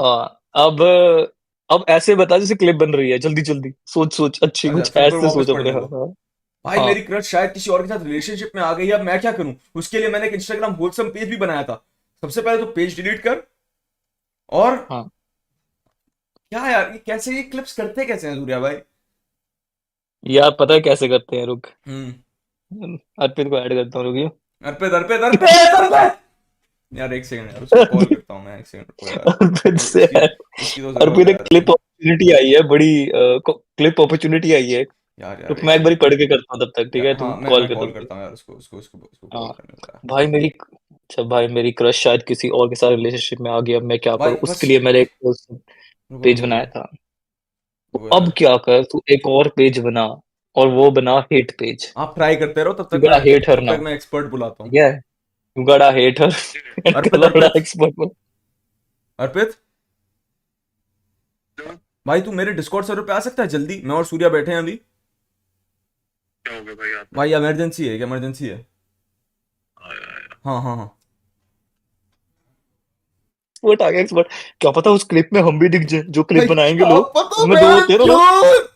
अब ऐसे बता जैसे क्लिप बन रही है, जल्दी जल्दी सोच सोच, अच्छी अच्छा, कुछ फिर ऐसे वापस सोच अपने। पढ़ने हाँ दो। हाँ। भाई हाँ मेरी क्रश शायद किसी और के साथ रिलेशनशिप में आ गई है, अब मैं क्या करूं? उसके लिए मैंने एक इंस्टाग्राम होलसम पेज भी बनाया था। सबसे पहले तो पेज डिलीट कर। और हाँ। क्या यार, ये कैसे, ये क्लिप्स करते कैसे हैं सूर्या भाई? यार पता है कैसे करते हैं, रुक। हम्म। अर्पित को ऐड करता हूँ, रुकिए। अर्पित अर्पित अर्पित अर्पित। यार एक सेकंड यार, उसको कॉल करता हूँ मैं, एक सेकंड रुको यार। अर्पित से उसकी उसकी तो जरूरत अर्पित, है एक यार अभी। क्लिप अपॉर्चुनिटी आई है बड़ी, क्लिप अपॉर्चुनिटी आई है। यार यार रुक एक मैं एक बारी सेकंड। पढ़ के करता हूँ तब तक, ठीक यार है, हाँ, तू मैं कॉल कर कॉल रुक। करता हूँ यार, उसको हाँ। कॉल करने का। भाई मेरी अच्छा भाई मेरी क्रश शायद किसी और के साथ रिलेशनशिप में आ गई, अब मैं क्या भाई करूँ, उसके बस। लिए मैंने एक रुको पेज रुको बनाया रुको। था। तो रुको अब यार। क्या कर, तू एक और पेज बना, और वो बना हेट पेज। आप ट्राई करते रहो, यू गॉटा हेट हर तब तक नाउ, मैं एक्सपर्ट बुलाता हूँ। ठीक है। You gotta hate her and Arpit colour Arpit expert. Arpit. भाई तू मेरे डिस्कॉर्ड सर्वर पे आ सकता है जल्दी? मैं और सूर्या बैठे हैं अभी। क्या हो गया भाई? आता हूँ। भाई इमरजेंसी है, इमरजेंसी है। आया आया। हाँ हाँ हाँ। एक्सपर्ट आ गया, एक्सपर्ट। क्या पता उस क्लिप में हम भी दिख जाए, जो क्लिप भाई बनाएंगे क्या लोग पता उनमें दो मैं होते हैं ना लोग।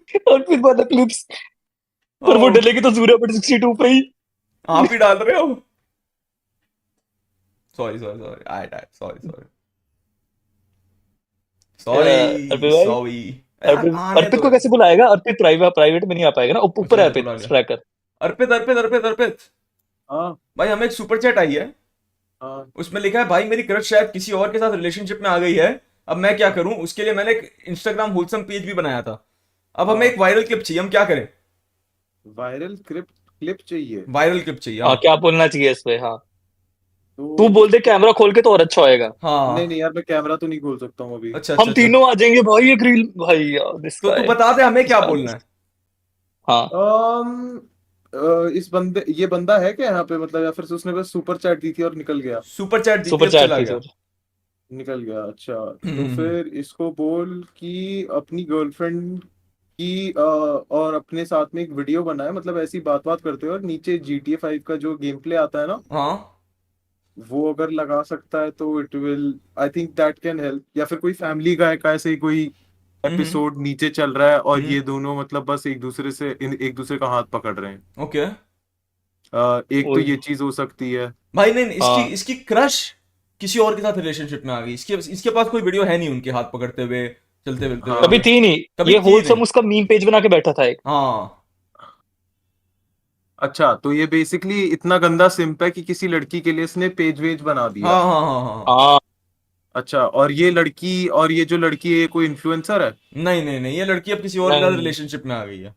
क्यों। और फिर वाला क्लिप्स, पर वो ओ, डलेगी तो सूर्या बट 62 पे ही। आप ही डाल रहे हो? सॉरी सॉरी सॉरी, आए आए, सॉरी सॉरी। सॉरी अर्पित भाई, सॉरी। यार अर्पित आने अर्पित दो। को कैसे बुलाएगा? अर्पित प्राइवेट प्राइवेट में नहीं आ पाएगा ना, अच्छा ऊपर है अच्छा, अर्पित बुला लिया। ट्रैकर। अर्पित अर्पित अर्पित अर्पित। हाँ भाई हमें एक सुपर चैट आई है। हाँ। उसमें लिखा है, भाई मेरी क्रश शायद किसी और के साथ रिलेशनशिप में आ गई है, अब मैं क्या करूं? उसके लिए मैंने एक इंस्टाग्राम होलसम पेज भी बनाया था। अब हमें हाँ, एक वायरल क्लिप चाहिए, हम क्या करें? वायरल क्लिप क्लिप चाहिए। वायरल क्लिप चाहिए हाँ, हाँ। क्या बोलना चाहिए इस पे? हाँ, तो तू बोल उस दे कैमरा खोल के तो और अच्छा होएगा। हाँ। नहीं नहीं यार, मैं कैमरा तो नहीं खोल सकता हूँ अभी। अच्छा अच्छा हम अच्छा। तीनों आ जाएंगे भाई, एक रील भाई, यार दिस तो तू गाय, बता दे हमें क्या दिस गाय। बोलना है। हाँ, अम इस बंदे, ये बंदा है क्या यहाँ पे मतलब, या फिर से उसने बस सुपर चैट दी थी और निकल गया? सुपर चैट दी थी, सुपर अब चैट चला थी गया। सर। निकल गया, अच्छा। तो हम्म। फिर इसको बोल कि अपनी गर्लफ्रेंड की और अपने साथ में एक वीडियो बनाए, मतलब ऐसी बात बात करते हो, और नीचे GTA 5 का जो गेम प्ले आता है ना, हाँ। वो अगर लगा सकता है तो it will, I think that can help. या फिर कोई फैमिली गाय का ऐसे ही कोई हम्म। एपिसोड नीचे चल रहा है और हम्म। ये दोनों मतलब बस एक दूसरे का हाथ पकड़ रहे हैं। ओके। एक तो ओए। ये चीज हो सकती है। भाई नहीं नहीं, इसकी हाँ, इसकी क्रश किसी और के साथ रिलेशनशिप में आ गई, इसके पास कोई वीडियो है नहीं उनके हाथ पकड़ते हुए, चलते मिलते हाँ, कभी हुए। थी नहीं। कभी ये थी नहीं। होलसम उसका मीम पेज बना के बैठा था एक। हाँ अच्छा, तो ये बेसिकली इतना गंदा सिंप है कि किसी लड़की के लिए इसने पेज वेज बना दिया। हाँ हाँ हाँ हाँ हाँ। हाँ, अच्छा, और ये जो लड़की है, ये कोई इन्फ्लुएंसर है? नहीं नहीं नहीं, ये लड़की अब किसी और के साथ नहीं, रिलेशनशिप में आ गई है।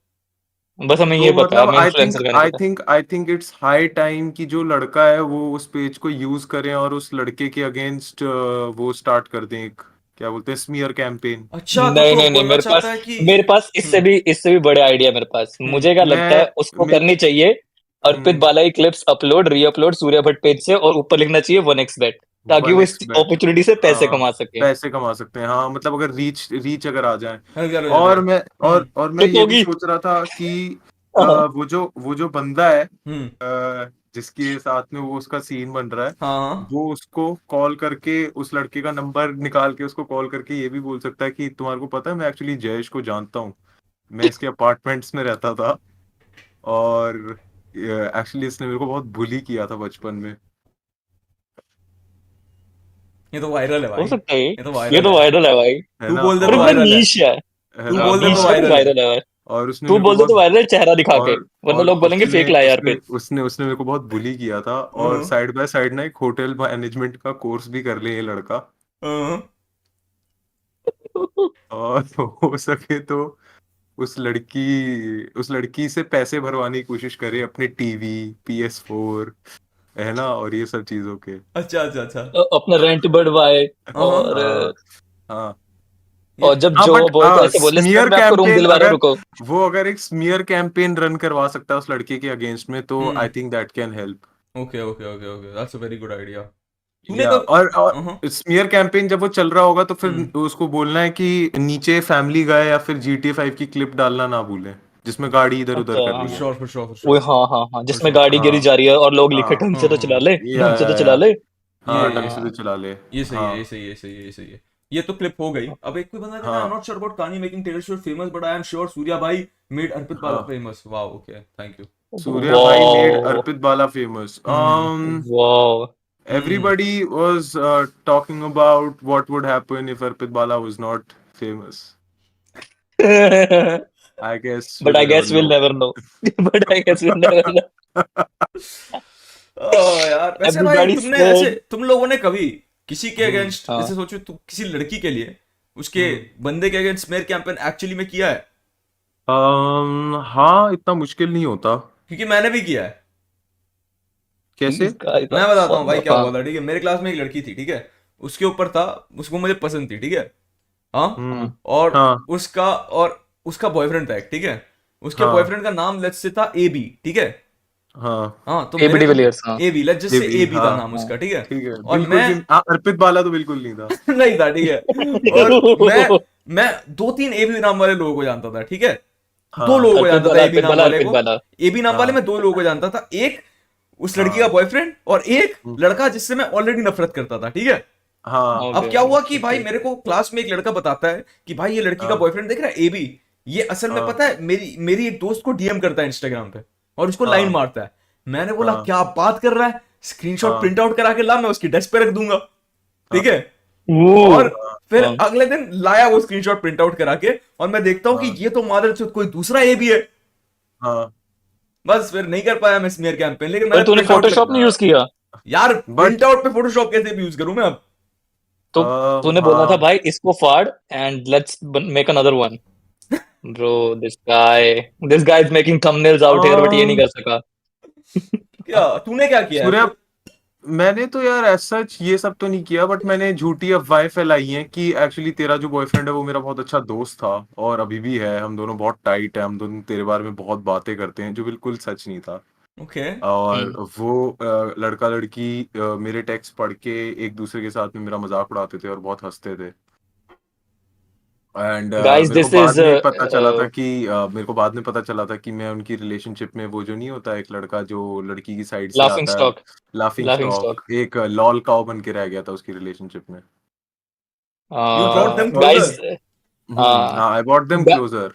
बस हमें तो ये पता है, मतलब हमें इन्फ्लुएंसर का नहीं पता। I think it's high time कि जो लड़का है वो उस पेज को यूज करें और उस लड़के के अगेंस्ट वो स्टार्ट कर दें एक, क्या बोलते हैं, स्मीयर कैंपेन। अच्छा, तो नहीं तू नहीं अब नहीं, बोलना मेरे चाहता पास है कि। मेरे पास हम्म। इससे भी बड़े आइडिया मेरे पास। मुझे क्या लगता है उसको मैं करनी चाहिए, अर्पित हम्म बाला की क्लिप्स अपलोड री अपलोड सूर्या भट्ट पेज से, और ऊपर लिखना चाहिए 1x bet, ताकि वन वो इस एक्स बैट। अपॉर्चुनिटी से पैसे हाँ, कमा सके। पैसे कमा सकते हैं, हाँ, मतलब अगर रीच अगर आ जाए। हल कर हो जाएगा। और मैं हम्म। और मैं क्लिक ये भी होगी। सोच रहा था कि हाँ, वो जो बंदा है, हम्म। जिसके साथ में वो उसका सीन बन रहा है, हाँ। वो उसको कॉल करके, उस लड़के का नंबर निकाल के उसको कॉल करके ये भी बोल सकता है कि तुम्हारे को पता है, मैं एक्चुअली जयेश को जानता हूँ, मैं इसके अपार्टमेंट्स में रहता था, और एक्चुअली इसने मेरे को बहुत बुली किया था बचपन में। ये तो वायरल है हो भाई, सकता है ये तो ये वायरल तो है। वायरल है भाई। है तू ना? बोल दे और तो इतना वायरल है। नीश है। है तू ना? बोल दे तो नीश है पर वायरल है। वायरल है भाई। और उसने तू मेरे को बोल दे तो बहुत वायरल है चेहरा दिखा के, वरना और लोग बोलेंगे फेक लाया यार पे। उसने मेरे को बहुत बुली किया था, और हाँ, साइड बाय साइड ना एक होटल मैनेजमेंट का कोर्स भी कर ले ये लड़का। हाँ। और हो सके तो उस लड़की से पैसे भरवाने की कोशिश करे, अपने टीवी, PS4, है ना, और ये सब चीजों के। अच्छा अच्छा अच्छा। अपना रेंट बढ़वाए। हाँ। और हाँ हाँ। और जब हाँ, जो बट बोले तो ऐसे बोले, सर स्मीयर मैं आपको रूम कैंपेन, दिलवा रहा हूँ, अगर रुको। वो अगर एक स्मीयर कैंपेन रन करवा सकता है उस लड़के के अगेंस्ट में, तो I hmm. Think that can help. Okay okay okay okay, that's a very good idea. तूने या तो। और हाँ। स्मीयर कैंपेन जब वो चल रहा होगा तो फिर हम्म। उसको बोलना है कि नीचे फैमिली गाय या फिर GTA 5 की क्लिप डालना ना भूले। जिसमें गाड़ी इधर उधर अच्छा कर For रही है। sure, for sure, for वो, sure. हाँ हाँ हाँ, For जिसमें sure. गाड़ी गिरी हाँ जा रही है और लोग लिखे हाँ ढंग से हाँ तो हाँ चला हाँ, ले, ढंग से तो चला ले। हाँ ये ढंग से तो चला ले। ये सही है, हाँ ये सही है, ये सही है, ये सही है। ये तो क्लिप हो गई। अब एक कोई बंदा कहना, आई एम हाँ not sure about Kanye making Taylor Swift famous, but I am sure Surya भाई मेड अर्पित बाला हाँ famous. Wow, okay, thank you. Surya भाई made wow Arpit Bala famous. Wow. Everybody was talking about what would happen if Arpit Bala was not famous. I guess But we'll I never guess we'll know. never know. But I guess we'll never know. ओ यार, वैसे भाई Everybody तुमने ऐसे, said, तुम लोगों ने कभी किसी के अगेंस्ट, हाँ, जैसे सोचो तुम किसी लड़की के लिए उसके बंदे के अगेंस्ट स्मेयर कैंपेन एक्चुअली में किया है? हाँ इतना मुश्किल नहीं होता। क्योंकि मैंने भी किया है। कैसे? these guys are मैं बताता हूँ fucked भाई up, क्या हुआ हाँ। था, ठीक है? मेरे क्लास में एक लड़की थी, ठीक है? उसके ऊपर था, उसको मुझे पसंद थी, ठीक है? हाँ। हम्म और हाँ उसका बॉयफ्रेंड था एक, ठीक है? उसके हाँ बॉयफ्रेंड का नाम लेट्स से था ए बी, ठीक है? हाँ हाँ, तो मेरे ABD को Villiers, हाँ। ए बी, लेट्स जस्ट ये से भी ए बी था हाँ नाम हाँ। उसका, ठीक है? ठीक है और बिल्कुल मैं भी हाँ अर्पित बाला तो बिल्कुल नहीं था। नहीं था, ठीक है? और मैं दो तीन ए बी नाम वाले लोगों को जानता था, ठीक है? दो हाँ लोगों को जानता था ए बी अर्पित नाम बाला, वाले अर्पित को। बाला। ए बी नाम वाले हाँ में दो लोगों को जानता था, एक उस लड़की का हाँ बॉयफ्रेंड और एक हम्म, लड़का जिससे मैं ऑलरेडी नफरत करता था, ठीक है? हाँ अब ओके, क्या हुआ कि भाई ओके मेरे को क्लास में एक लड़का बताता है कि भाई ये लड़की का हाँ बॉयफ्रेंड देख रहा है ए बी, ये असल में हाँ पता है मेरी मेरी एक दोस्त को डीएम करता है इंस्टाग्राम पे और उसको लाइन हाँ मारता है। मैंने बोला हाँ क्या बात कर रहा है, स्क्रीनशॉट हाँ प्रिंट आउट करा के ला, मैं उसकी डेस्क पे रख दूंगा, हाँ ठीक है? और वो, हाँ फिर हाँ, अगले दिन लाया वो स्क्रीनशॉट प्रिंट आउट करा के, और मैं देखता हूँ कि हाँ ये तो मादरचोद कोई दूसरा ए बी है। हाँ बस फिर नहीं कर पाया मैं स्मीयर कैंपेन, लेकिन पर मैंने तूने प्रिंट आउट फोटोशॉप नहीं यूज किया? यार बट प्रिंट आउट पे फोटोशॉप कैसे भी यूज करूं मैं अब? तो तूने बोला था हाँ भाई इसको फाड़ and let's make another one. Bro, this guy is making thumbnails out here, but ये नहीं अम, कर सका। क्या तूने क्या किया है सूर्या फिर? मैंने तो यार एज सच ये सब तो नहीं किया बट मैंने झूठी अफवाहें फैलाई हैं कि एक्चुअली तेरा जो बॉयफ्रेंड है वो मेरा बहुत अच्छा दोस्त था और अभी भी है। हम दोनों बहुत टाइट है, हम दोनों तेरे बारे में बहुत बातें करते हैं, जो बिल्कुल सच नहीं था। ओके। और हम्म। वो लड़का लड़की मेरे टेक्स्ट पढ़ के एक दूसरे के साथ में मेरा मजाक उड़ाते थे और बहुत हंसते थे। एंड गाइस, मेरे को दिस बाद इज में पता चला था कि मेरे को बाद में पता चला था कि मैं उनकी रिलेशनशिप में वो जो नहीं होता एक लड़का जो लड़की की साइड से लाफिंग आता है, stock, laughing laughing stock, stock. एक लॉल काउ बन के रह गया था उसकी रिलेशनशिप में। You brought them guys, closure? हाँ आई बॉट देम क्लोजर।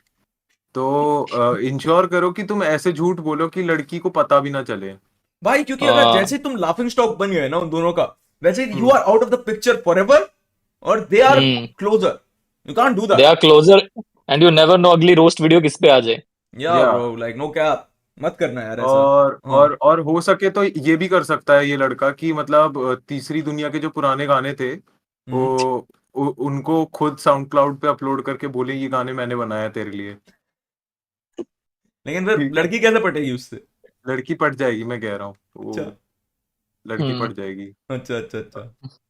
तो इंश्योर करो कि तुम ऐसे झूठ बोलो कि लड़की को पता भी ना चले। भाई क्योंकि अगर जैसे तुम लाफिंग स्टॉक बन गए ना उन दोनों का, वैसे you hmm are out of the picture forever, और they are closer. You can't do they that. Are closer and you never know ugly roast video किस पे आ जाए। या या ब्रो, लाइक नो क्या, मत करना यार ऐसा। और हाँ। और और हो सके तो ये भी कर सकता है ये लड़का कि मतलब तीसरी दुनिया के जो पुराने गाने थे हम्म। वो उनको खुद साउंड क्लाउड पे अपलोड करके बोले ये गाने मैंने बनाया तेरे लिए। लेकिन फिर ठीक है, लड़की कैसे पटेगी उससे? लड़की पट जाएगी मैं कह रहा हूँ, अच्छा, वो लड़की हम्म। पट जाएगी। अच्छा, अच्छा, अच्छा।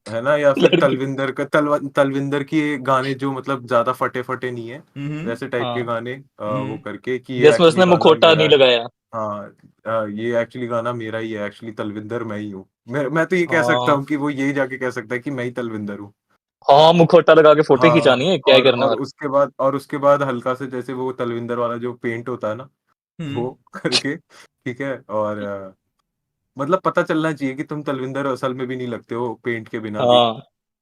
है ना? या फिर लड़की, तलविंदर की गाने जो मतलब ज्यादा फटे फटे नहीं है हम्म। वैसे टाइप के हाँ, गाने वो हम्म। करके कि ये जिसमें एक्चुअली उसने गाना मुखौटा मेरा नहीं है। लगाया। हाँ ये एक्चुअली गाना मेरा ही है, एक्चुअली तलविंदर मैं ही हूँ। मैं तो ये कह सकता हाँ हूँ कि वो यही जाके कह सकता है कि मैं ही तलविंदर हूँ। हाँ, मुखौटा लगा के फोटो हाँ खिंचानी है, क्या ही करना है। और उसके बाद हल्का से जैसे वो तलविंदर वाला जो पेंट होता है ना हम्म। वो करके ठीक है। और मतलब पता चलना चाहिए कि तुम तलविंदर असल में भी नहीं लगते हो पेंट के बिना भी। हाँ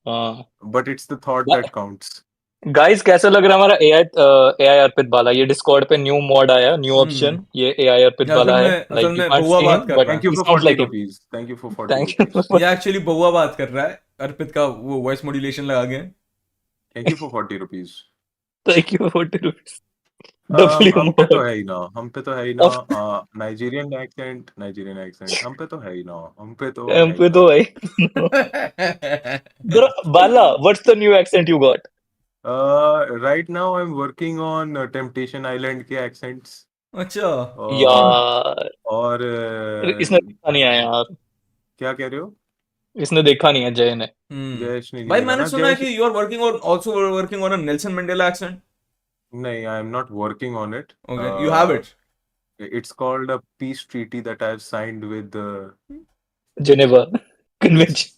हाँ। But it's the thought that counts. Guys, कैसा लग रहा है हमारा एआई अर्पित बाला? ये डिस्कॉर्ड पे न्यू मॉड आया, न्यू हम्म। ऑप्शन, ये एआई अर्पित बाला है। असल लाइक यू में कांट बउआ सी बात हिम कर बट रहा है। Thank you he for sounds 40 like him. Rupees, thank you for 40 thank rupees, you. ये एक्चुअली बउआ बात कर रहा है, अर्पित का वो वॉइस मॉड्यूलेशन लगा के। Thank you for 40 rupees. Thank you for rupees. W हम पे तो मॉड। है ही ना, हम पे तो है ही ना। नाइजीरियन एक्सेंट, नाइजीरियन एक्सेंट हम पे तो है ही ना, हम पे तो एम है ही पे ना। तो भाई। Bro, Bala, what's the new accent you got? Right now I am working on temptation island के एक्सेंट्स। अच्छा। और यार, और इसने देखा नहीं है यार। क्या कह रहे हो? इसने देखा नहीं है, जय ने। जयेश ने नहीं भाई देखा मैंने ना, सुना है जयेश। कि you are working on, also working on a Nelson Mandela accent. नहीं I am not working on it. Okay, you have it. It's called a peace treaty that I've signed with Geneva convention.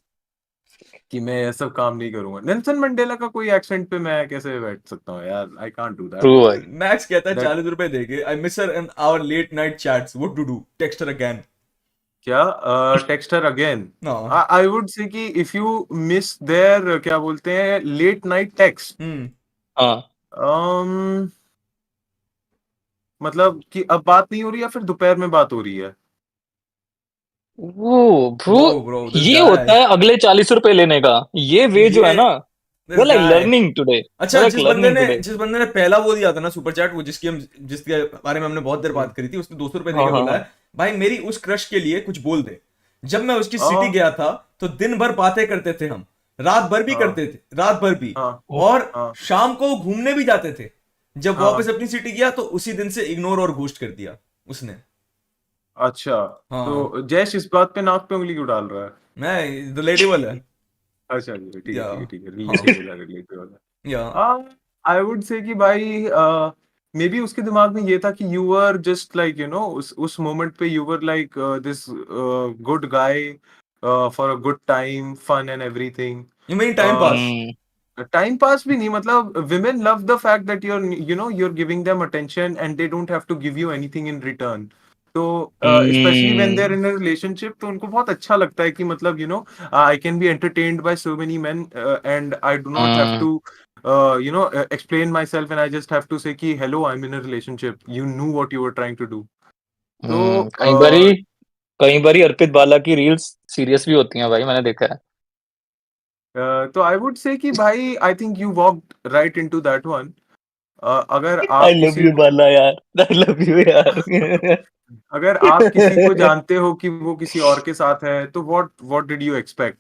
कि मैं ये सब काम नहीं करूंगा। Nelson Mandela का कोई एक्सेंट पे मैं कैसे बैठ सकता हूँ यार, I can't do true that. भाई। मैक्स कहता है दैट 40 रुपए देके, I miss her in our late night chats, what to do, text her again. क्या टेक्स्टर अगेन? हाँ। आई वुड से कि इफ यू मिस देयर क्या बोलते हैं लेट नाइट टेक्स्ट, हाँ मतलब कि अब बात नहीं हो रही या फिर दोपहर में बात हो रही है? वो ब्रो, ब्रो दिस ये गाय, होता है अगले 40 रुपए लेने का। ये वे जो ये है ना, this we're like guy. learning today. अच्छा, We're like learning today. जिस बंदे ने पहला वो दिया था ना सुपर चैट, वो जिसके बारे में हमने बहुत देर बात करी थी, उसने 200 रुपए हाँ देके हाँ बोला हाँ है, भाई मेरी उस क्रश के लिए कुछ बोल दे। जब मैं उसकी सिटी हाँ गया था तो दिन भर बातें करते थे हम, रात भर भी हाँ करते थे, रात भर भी, हाँ और हाँ शाम को घूमने भी जाते थे। जब हाँ। वापस अपनी सिटी गया तो उसी दिन से इग्नोर और घोस्ट कर दिया उसने। अच्छा, हाँ, तो जैश इस बात पे नाक पे उंगली क्यों डाल रहा है? मैं रिलेटेबल है। अच्छा जी, ठीक है या ठीक है ठीक है, हाँ, रिलेटेबल है रिलेटेबल है। या आई वुड से कि भाई मे बी उसके दिमाग में ये था कि you were just like you know उस मोमेंट पे you were like this good guy for a good time fun and everything. You mean time pass? Time pass भी नहीं, मतलब women love the fact that you're giving them attention and they don't have to give you anything in return. तो especially when they're in a relationship, तो उनको बहुत अच्छा लगता है कि मतलब I can be entertained by so many men and I do not have to explain myself, and I just have to say कि hello, I'm in a relationship, you knew what you were trying to do. तो कई बारी अर्पित बाला की reels serious भी होती हैं भाई, मैंने देखा है। तो I would say कि भाई I think you walked right into that one. अगर आई आप लव किसी यू बाला यार, आई लव यू यार। अगर आप किसी को जानते हो कि वो किसी और के साथ है, तो what did you expect?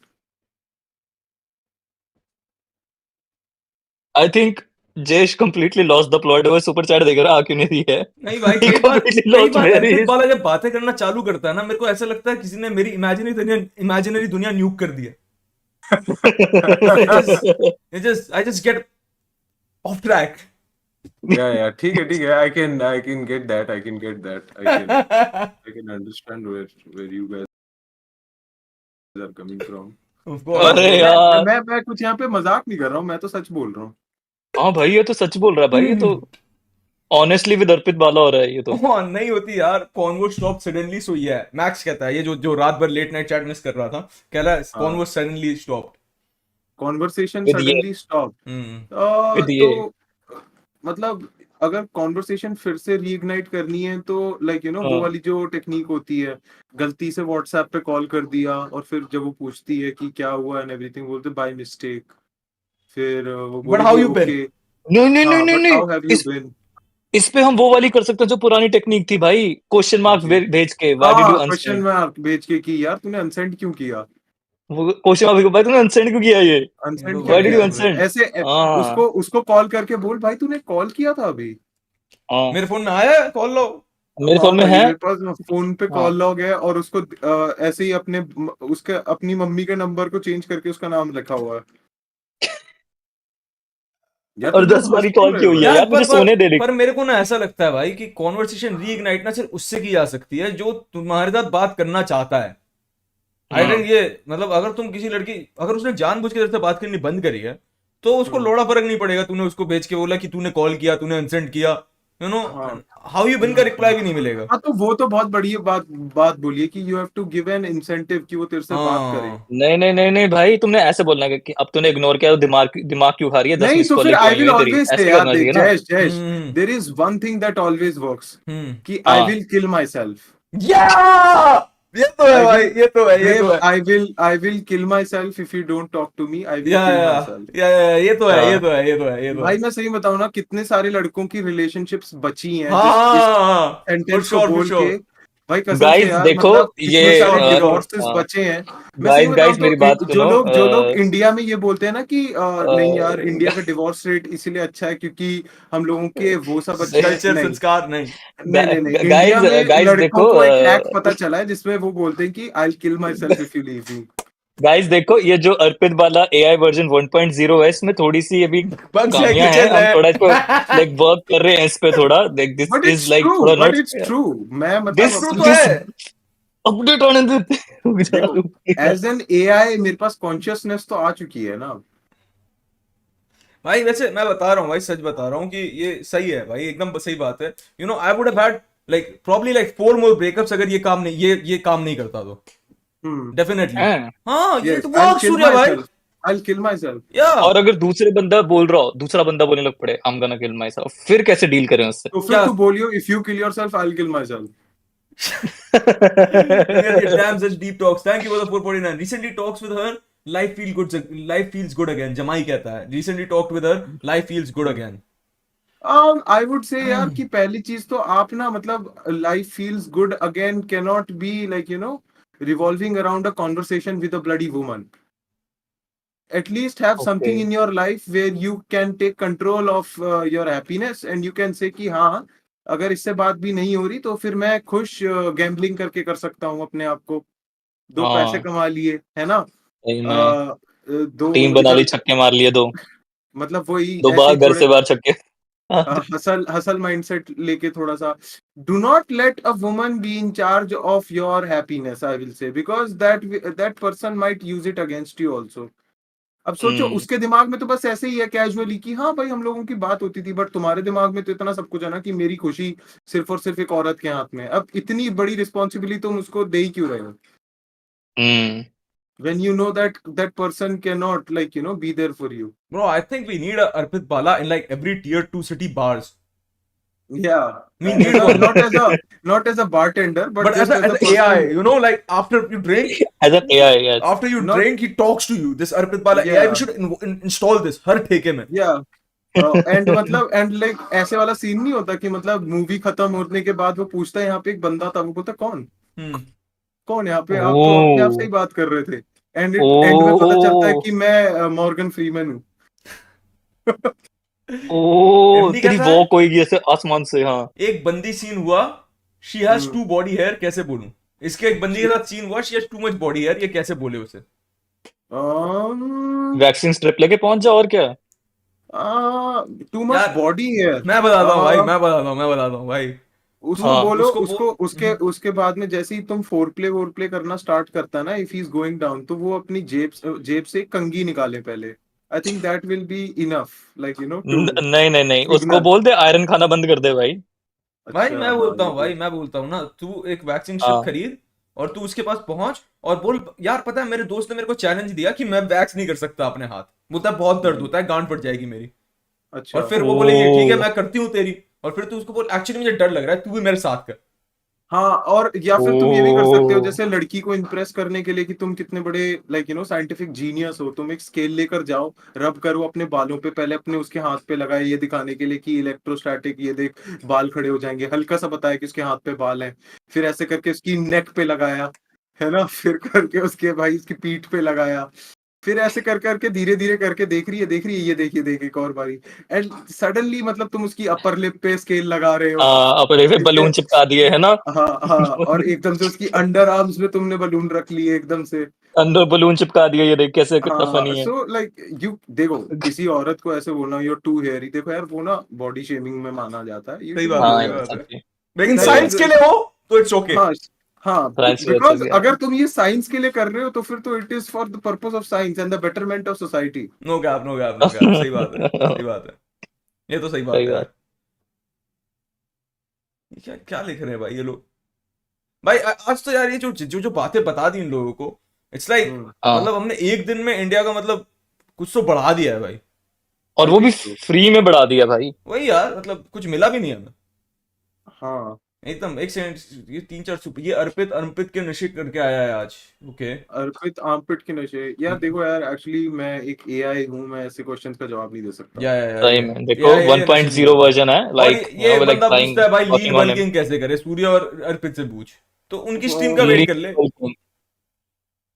I think Jaish completely lost the plot. वो सुपर चैट देख रहा, आ क्यों नहीं रही है। नहीं भाई, He completely lost where he Arpit is. बाला जब बातें करना चालू करता है ना, मेरे को ऐसा लगता है किसी ने मेरी इमेजिनरी दुनिया न्यूक कर दी है। I just get off track. Yeah ठीक है, I can get that, I can understand where you guys are coming from. Off मतलब कोर्स अरे ब्रो। यार, मैं कुछ यहाँ पे मजाक नहीं कर रहा हूँ, मैं तो सच बोल रहा हूँ। हाँ भाई ये तो सच बोल रहा है भाई, ये तो ऑनेस्टली विद अर्पित बाला हो रहा है ये तो। हाँ, नहीं होती यार, कॉन्वो स्टॉप सडनली, सो ये है मैक्स कहता है, ये जो जो रात भर लेट नाइट चैट मिस कर रहा था, कह रहा है हाँ, convo suddenly stop. Conversation with ये, सडनली स्टॉप। हम्म। विद ये। तो मतलब अगर कॉन्वर्सेशन फिर से रीइग्नाइट करनी है तो लाइक वो हाँ वाली जो टेक्निक होती है, गलती से व्हाट्सएप पे कॉल कर दिया और फिर जब वो पूछती है कि क्या हुआ एंड एवरीथिंग, बोलते बाय मिस्टेक, फिर वो बट हाउ बोलेगी यू बिन? ओके। नहीं नहीं नहीं हाँ, नहीं बट नहीं, हाउ हैव यू बीन? इस पे हम वो वाली कर सकते हैं जो पुरानी टेक्निक थी भाई, क्वेश्चन कौन मार्क सी? भेज के, व्हाई डिड यू हाँ, क्वेश्चन अनसेंड। मार्क भेज के कि यार तूने अनसेंड क्यों किया? वो क्वेश्चन मार्क, भाई तूने अनसेंड क्यों किया ये, अनसेंड क्यों व्हाई डिड किया यू तूने? अनसेंड। ऐसे हाँ उसको कॉल करके बोल भाई तूने कॉल किया था अभी। हाँ, मेरे फोन में आया है, कॉल लो। मेरे हाँ फोन में भाई, है। मेरे पास फोन पे हाँ कॉल लॉग है और उसको ऐसे ही उसके अपनी मम्मी के नंबर को चेंज करके उसका नाम लिखा हुआ है। यार और तुम लोग 10 बारी हंस क्यों कॉल रहे की हो हुई है यार? यार यार, मुझे सोने दे दे। पर मेरे को ना ऐसा लगता है भाई कि कॉन्वर्सेशन रीइग्नाइट ना सिर्फ उससे की जा सकती है जो तुम्हारे साथ बात करना चाहता है। आई हाँ थिंक ये, मतलब अगर तुम किसी लड़की, अगर उसने जानबूझ के तेरे से बात करनी बंद करी है, तो उसको हम्म, लोड़ा फर्क नहीं पड़ेगा तूने उसको भेज के बोला कि तूने कॉल किया, तूने अनसेंड किया, यू नो, हाँ हाउ यू बिन का रिप्लाई भी नहीं मिलेगा। हाँ, तो वो तो बहुत बढ़िया बात बोलिए कि you have to give an incentive कि वो तेरे से बात करे। हाँ, नहीं नहीं नहीं नहीं भाई, तुमने ऐसे बोलना है कि अब तूने इग्नोर किया तो दिमाग दिमाग क्यों खा रही है, 10 नहीं मिस तो फिर कॉल क्यों आई आई विल हुई है तेरी, ऑलवेज से, ऐसे यार करना देख चाहिए ना। Jayesh, hmm, there is one thing that always works hmm, कि आई हाँ विल किल माई सेल्फ। या ये तो है I भाई, will, ये तो है, ये तो Dev, है। I will kill myself if you don't talk to me. I will या kill या myself. ये तो है, ये हाँ तो है, ये तो है, ये तो है। भाई मैं सही बताऊं ना, कितने सारे लड़कों की रिलेशनशिप्स बची हैं हाँ जिस इस हाँ हाँ, फॉर सेंटेंस को श्योर, फॉर बोल के। श्योर, भाई कसम से गाइस यार, देखो मतलब ये इतने फॉर सारे श्योर, फॉर श्योर। डिवोर्सेस बचे हैं। मैं सही गाइस बताऊं गाइस तो मेरी बात जो सुनो। लोग जो लोग इंडिया में ये बोलते हैं ना कि नहीं यार, इंडिया का अ, डिवोर्स रेट इसीलिए अच्छा है क्योंकि हम लोगों के वो सब अच्छे हैं। कल्चर, नहीं संस्कार नहीं। नहीं, इंडिया गाइस में गाइस लड़कों देखो, को एक हैक पता चला है जिसमें वो बोलते हैं कि I kill myself if you leave me. Guys देखो ये जो अर्पित वाला एआई वर्जन 1.0 है, इसमें थोड़ी सी अभी बग्स है, खामियां हैं, ग्लिचेस हम थोड़ा इसको है। लाइक वर्क कर रहे हैं इस पे थोड़ा, like this but is it's like true, थोड़ा बट नॉट इट्स ट्रू। मैं मतलब दिस ट्रू अपनी तो दिस है। अपडेट आने देते देखो, एज एन एआई मेरे पास कॉन्शियसनेस तो आ चुकी है ना। भाई वैसे मैं बता रहा हूँ भाई, सच बता रहा हूँ कि ये सही है भाई, एकदम सही बात है। You know I would have had like probably like 4 more breakups अगर ये काम नहीं करता तो हम्म डेफिनेटली। हैं। हाँ ये यस, तो आई विल वर्क किल सूर्या माई भाई। Self, I will kill my self. या और अगर दूसरा बंदा बोलने लग पड़े I am gonna kill my self, फिर कैसे डील करें उससे? तो फिर क्या तू बोलियो, if you kill yourself I will kill my self. Really, damn such deep talks. Thank you for the 449. Recently talks with her. Life feels good again. जमाई कहता है. Recently talked with her. Life feels good again. I would say यार कि पहली चीज तो आप ना मतलब life feels good again can not be like you no revolving around a conversation with a bloody woman. At least have something okay. in your life where you can take control of your happiness and you can say कि हाँ, अगर इससे बात भी नहीं हो रही तो फिर मैं खुश गैम्बलिंग करके कर सकता हूँ अपने आप को, 2 पैसे हाँ कमा लिए, है ना। सही में। टीम दो बना ली, इधर छक्के मार लिए दो। मतलब वही दो ऐसे बार ही घर थोड़े से बाहर छक्के। हसल हसल माइंडसेट लेके थोड़ा सा। Do not let a woman be in charge of your happiness, I will say, because that person might use it against you also. अब सोचो हम्म। उसके दिमाग में तो बस ऐसे ही है कैजुअली कि हाँ भाई हम लोगों की बात होती थी, बट तुम्हारे दिमाग में तो इतना सब कुछ है ना कि मेरी खुशी सिर्फ और सिर्फ एक औरत के हाथ में है। अब इतनी बड़ी रिस्पॉन्सिबिलिटी तुम उसको दे ही क्यों रहे हो हम्म। when you know that that person cannot like you know be there for you. Bro, I think we need a Arpit Bala in like every tier 2 city bars. Yeah, We as need a one. not as a bartender but But just as as a a AI, person. you know, like after you drink, as an AI, yes. Not he talks to you. This Arpit Bala AI, we yeah should install this हर ठेके में. yeah and मतलब and like ऐसे वाला scene नहीं होता कि मतलब movie खत्म होने के बाद वो पूछता है यहाँ पे एक बंदा था, वो बोलता कौन Hmm. कौन यहाँ पे, आप तो अपने आप से ही ओ। बात कर रहे थे। And O. इट एंड में पता चलता है ओ। कि मैं मॉर्गन फ्रीमैन हूँ। ओ MD तेरी कहता है वॉक होएगी ऐसे आसमान से, हाँ। एक बंदी सीन हुआ, she has hmm, too body hair, कैसे बोलूं? इसके एक बंदी के साथ सीन हुआ, she has too much body hair, ये कैसे बोले उसे? वैक्सीन स्ट्रिप लेके पहुंच जाओ और क्या। टू मच यार बॉडी है। मैं बताता हूँ भाई, मैं बताता हूँ भाई। उसको तू हाँ। बोलो, उसको उसको उसके बोल। उसके बाद में जैसे ही तुम फोर प्ले करना स्टार्ट करता है ना, if he is going down, तो वो अपनी जेब से कंघी निकाले पहले। I think that will be enough like you know to नहीं नहीं नहीं, उसको सिग्नल। बोल दे आयरन खाना बंद कर दे भाई। भाई अच्छा हाँ ये भी है। मैं बोलता हूँ ना, तू एक वैक्सीन स्ट्रिप हाँ। खरीद और तू उसके पास पहुंच और बोल, यार पता है मेरे दोस्त ने मेरे को चैलेंज दिया कि मैं वैक्स नहीं कर सकता अपने हाथ, बोलता है बहुत दर्द हम्म, होता है, गांड फट जाएगी मेरी। अच्छा और फिर वो बोलेगी ठीक है ओ। मैं करती हूँ तेरी, और फिर तू उसको बोल एक्चुअली मुझे डर लग रहा है, तू भी मेरे साथ कर। हाँ, और या फिर तुम ये भी कर सकते हो ओ। जैसे लड़की को इम्प्रेस करने के लिए कि तुम कितने बड़े like you no scientific genius हो, तुम एक स्केल लेकर जाओ, रब करो अपने बालों पे, पहले अपने उसके हाथ पे लगाए ये दिखाने के लिए कि इलेक्ट्रोस्टैटिक, ये देख बाल खड़े हो जाएंगे, हल्का सा बताया कि उसके हाथ पे बाल हैं, फिर ऐसे करके उसकी नेक पे लगाया, है ना, फिर करके उसके भाई उसकी पीठ पे लगाया, फिर ऐसे कर करके धीरे धीरे करके देख रही है ये देखिए देख एक और बारी, एंड सडनली मतलब तुम उसकी अपर लिप पे स्केल लगा रहे हो। अपने पे इसके बलून चिपका दिए है ना। हाँ हाँ, और एकदम से उसकी अंडर आर्म्स में तुमने बलून रख लिए एकदम से। अंदर बलून चिपका दिए, ये देख कैसे कितना हाँ, फनी है। सो लाइक यू देखो, किसी औरत को ऐसे बोलना यूर टू हेयरी, देखो यार वो ना बॉडी शेमिंग में माना जाता है, यू सही शुडंट बात है, डू हाँ सही यार दैट। बात है। सच्ची। लेकिन दैट सही है। साइंस इज के लिए हो तो इट्स ओके। हाँ हाँ, फ्रेंच से अच्छा बिकॉज गया। अगर तुम ये साइंस के लिए कर रहे हो तो फिर तो it is for the purpose of science and the betterment of society. No gap, no gap, no gap, सही बात है, सही बात है। ये तो सही बात सही है बात। यार। ये क्या क्या लिख रहे हैं भाई ये लोग? भाई आज तो यार ये जो बातें बता दी इन लोगों को, इट्स लाइक हम्म, हाँ। मतलब हमने एक दिन में इंडिया का मतलब कुछ तो बढ़ा दिया है भाई। और आई वो भी थिंक सो। फ्री में बढ़ा दिया भाई। वही यार, मतलब कुछ मिला भी नहीं हमें। हाँ, एकदम एक सेकंड, ये 3-4 ये अर्पित अर्पित के नशे करके आया है आज। ओके। अर्पित आर्मपिट के नशे, यार देखो यार एक्चुअली मैं एक एआई हूँ, मैं ऐसे क्वेश्चंस का जवाब नहीं दे सकता। या सही में देखो ये नशे नहीं 1.0 करता। वर्जन है, और लाइक ये लाइक बंदा ट्राइंग पूछता है भाई लीन वर्किंग ऑन हिम। बल्किंग कैसे करे, सूर्य और अर्पित से पूछ, तो उनकी स्ट्रीम का वेट कर ले।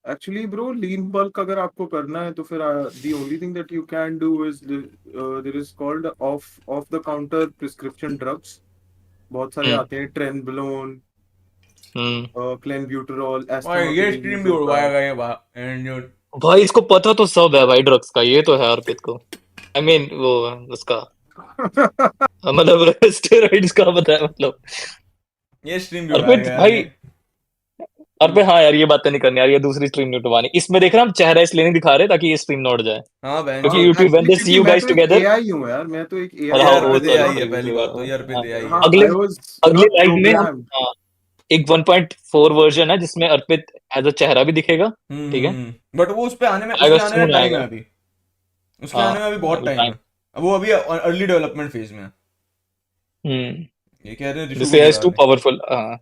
एक्चुअली ब्रो लीन बल्क अगर आपको करना है तो फिर the only thing that you can do is there is called off the counter prescription drugs, बहुत सारे हम्म। आते हैं, ट्रेनबलोन, हम्म। क्लेनब्यूटेरॉल, भाई ये एस्थमापिरिन स्ट्रीम यूज भी होता है। उड़वाया गया है एंड भाई इसको पता तो सब है भाई ड्रग्स का, ये तो है अर्पित को। आई मीन वो उसका मतलब स्टेरॉइड्स का पता है मतलब। ये स्ट्रीम भी उड़ाया अर्पित गया यार भाई, ये। पे हाँ यार, ये बातें नहीं करनी यार, ये दूसरी स्ट्रीम नहीं उठवानी। इसमें देख रहा हम चेहरा इसलिए नहीं दिखा रहे ताकि ये स्ट्रीम ना उठ जाए, हाँ बहन क्योंकि चो, यूट्यूब व्हेन एक्चुअली दे सी क्योंकि यू मैं गाइस तो एक टुगेदर। एआई हूँ यार, मैं तो एक और एआई हाँ ये हूँ, वो अर्पित आई तो एम है, एआई नॉट। है, वो पहली तो बात तो ये है। अर्पित हाँ। एआई है। हाँ, अगले आई वाज अगले नॉट लाइव में हम प्रोग्राम्ड। हाँ, एक 1.4 वर्जन है जिसमें अर्पित एज अ चेहरा भी दिखेगा। ठीक है, बट वो उस पे आने में, आएगा उसके आने में सून टाइम है आएगा। अभी। उसके हाँ आने में अभी बहुत अभी टाइम टाइम। है। अब वो अभी अर्ली डेवलपमेंट फेज में है। हम्म। ये कह रहे हैं ऋषु दिस को एआई इज बुला टू ले। पावरफुल। हाँ।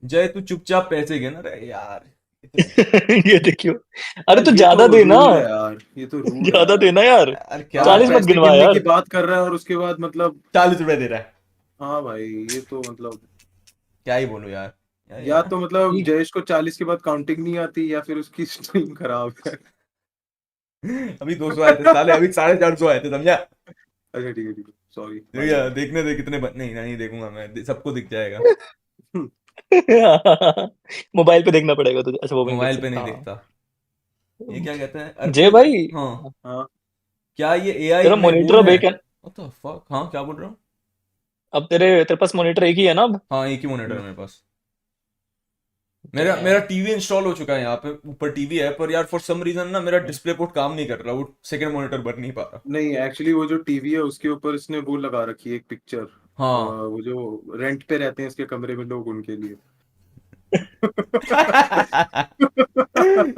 जय तू चुपचाप पैसे गिन रहे यार। इतने ये देखियो, अरे यार तू ये तो ज्यादा देना, रूड है यार, ये तो रूड है ज्यादा यार। देना यार। यार क्या मतलब 40 है, मत पैसे गिनवा गिनने की यार। बात कर रहा है और उसके बाद मतलब, 40 रुपए दे रहा है। हाँ भाई, ये तो मतलब, क्या ही बोलूं यार, यार, या यार। तो मतलब ये- जयेश को 40 के बाद काउंटिंग नहीं आती, या फिर उसकी स्ट्रीम खराब है। अभी 200 आए थे साले, अभी 450 आए थे, समझा। अच्छा ठीक है, ठीक है, सॉरी, माय भैया बैड। देखने दे कितने नहीं नहीं देखूंगा मैं, सबको दिख जाएगा। मोबाइल पे देखना पड़ेगा तुझे, अच्छा वो भी नहीं देख मोबाइल पे सकता। नहीं हाँ। दिखता। ये क्या कहते हैं जय अर्पित। भाई, हाँ। हाँ, क्या ये एआई तेरा में वो मॉनिटर अब है? एक है। व्हाट द फक, हाँ क्या बोल रहा हूँ? अब तेरे तेरे पास मॉनिटर एक ही है ना अब? हाँ एक ही मॉनिटर है मेरे पास। मेरा मेरा Damn. टीवी इंस्टॉल हो चुका है यहाँ पे, ऊपर टीवी है, पर यार फॉर सम रीजन ना मेरा डिस्प्ले पोर्ट काम नहीं कर रहा, वो सेकंड मॉनिटर बन नहीं पा रहा। नहीं एक्चुअली वो जो टीवी है उसके ऊपर इसने वो लगा रखी है एक पिक्चर, हाँ। वो जो रेंट पे रहते हैं इसके कमरे में लोग, उनके लिए।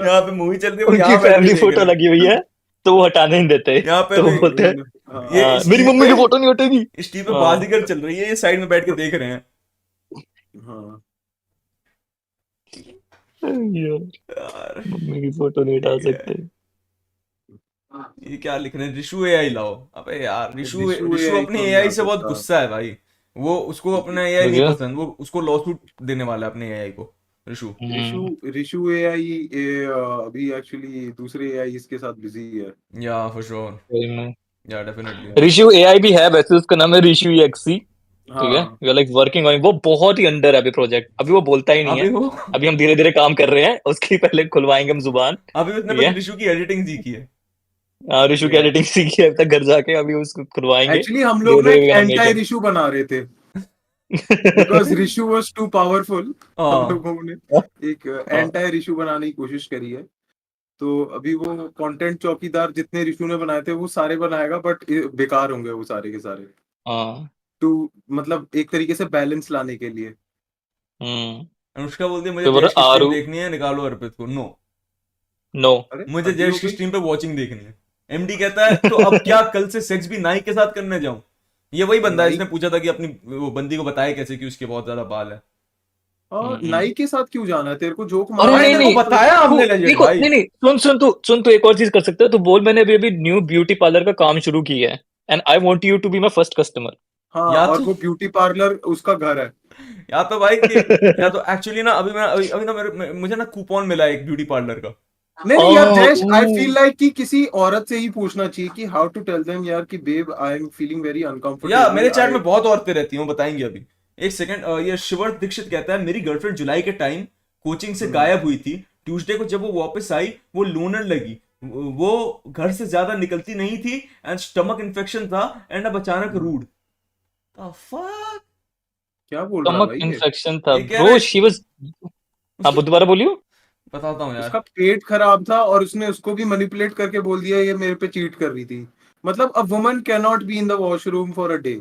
यहाँ पे मूवी चल रही है, वो उनकी यहाँ बैठ के फैमिली देख फोटो रहे हैं। लगी हुई है तो वो हटाने नहीं देते, यहाँ पे तो वो भी बोलते हैं हाँ, ये "हाँ, इस मेरी टीवी मम्मी पे, की फोटो नहीं हटेगी। इस टीवी पे हाँ। बाजीगर चल रही है, ये साइड में बैठ के देख रहे हैं। हाँ, यार, यार मम्मी की फोटो नहीं हटा ये सकते। ये क्या लिख रहे हैं, ऋषु एआई लाओ। अबे यार ऋषु रिशु ऋषु एआई अपनी तो नहीं एआई आ से बहुत सकता। गुस्सा है भाई। वो उसको अपना एआई नहीं देखिए। पसंद, वो उसको लॉसूट देने वाला है अपने एआई को, ऋषु। रिशु हम्म। रिशु एआई अभी एक्चुअली दूसरे एआई इसके साथ बिजी है। या फॉर श्योर। सही में। या डेफिनेटली। रिशु एआई भी है वैसे, उसका नाम है रिशु एक्सी। ठीक है, हाँ, we are like working on, वो बहुत ही अंडर है अभी प्रोजेक्ट, अभी वो बोलता ही नहीं अभी है। वो अभी हम धीरे धीरे काम कर रहे हैं, उसकी पहले खुलवाएंगे हम जुबान। अभी उसने ठीक बस है। ऋषु की एडिटिंग सीखी है। ऋषु की एडिटिंग सीखी है अब तक, घर जाके अभी उसको खुलवाएंगे। एक्चुअली हम धीरे लोग ना धीरे एक we gonna make anti him. Rishu बना रहे थे, because Rishu was too powerful. हम हाँ। लोगों ने एक एंटाई रिशु बनाने की कोशिश करी है। तो अभी वो कंटेंट चौकीदार जितने रिशु ने बनाए थे वो सारे बनाएगा, बट बेकार होंगे वो सारे के सारे। हाँ। टू मतलब एक तरीके से बैलेंस लाने के लिए। हम्म। अनुष्का बोलती है मुझे तो बोल जयेश की रहा स्ट्रीम आरू। देखनी है, निकालो अर्पित को। No, no. अरे मुझे हद ही हो जयेश की गई। स्ट्रीम पे वॉचिंग देखनी है। एमडी कहता है तो अब क्या कल से सेक्स भी नाई के साथ करने जाऊं? ये वही बंदा है नाई, जिसने पूछा था कि अपनी वो बंदी को बताया कैसे कि उसके बहुत ज्यादा बाल है। और हम्म। नाई के साथ क्यों जाना है? तेरे को जोक अरे मारना भाई नहीं है तेरे को नहीं, तो बताया तू हमने लेजेंड देखो, भाई। नहीं नहीं, सुन तू एक और चीज कर सकते हो, तो बोल मैंने अभी अभी न्यू ब्यूटी पार्लर का काम शुरू किया है, and I want you to be my first customer. हाँ, या और तो वो ब्यूटी पार्लर उसका घर है। या तो भाई कि या तो एक्चुअली ना अभी मैं अभी ना मुझे ना कूपन मिला है एक ब्यूटी पार्लर का। नहीं नहीं यार ओह। जयेश, आई फील लाइक कि किसी औरत से ही पूछना चाहिए कि हाउ टू टेल देम यार कि babe I am feeling very या मेरे अनकंफर्टेबल चैट आई। में बहुत औरतें रहती हैं, वो बताएंगी अभी। एक सेकंड, ये शिवर दीक्षित कहता है मेरी गर्लफ्रेंड जुलाई के टाइम कोचिंग से गायब हुई थी। ट्यूसडे को जब वो वापस आई वो लोनर लगी। वो घर से ज्यादा निकलती नहीं थी एंड स्टमक इन्फेक्शन था एंड अब अचानक रूड। फक। क्या बोल रहा है स्टमक भाई ये? इन्फेक्शन था ये कह रहा ब्रो, है शी वाज। हाँ, उसकी, दोबारा बोलियो। बताता हूँ यार। उसका पेट खराब था और उसने उसको भी मैनिपुलेट करके बोल दिया ये मेरे पे चीट कर रही थी। मतलब a woman can not be in the washroom for a day.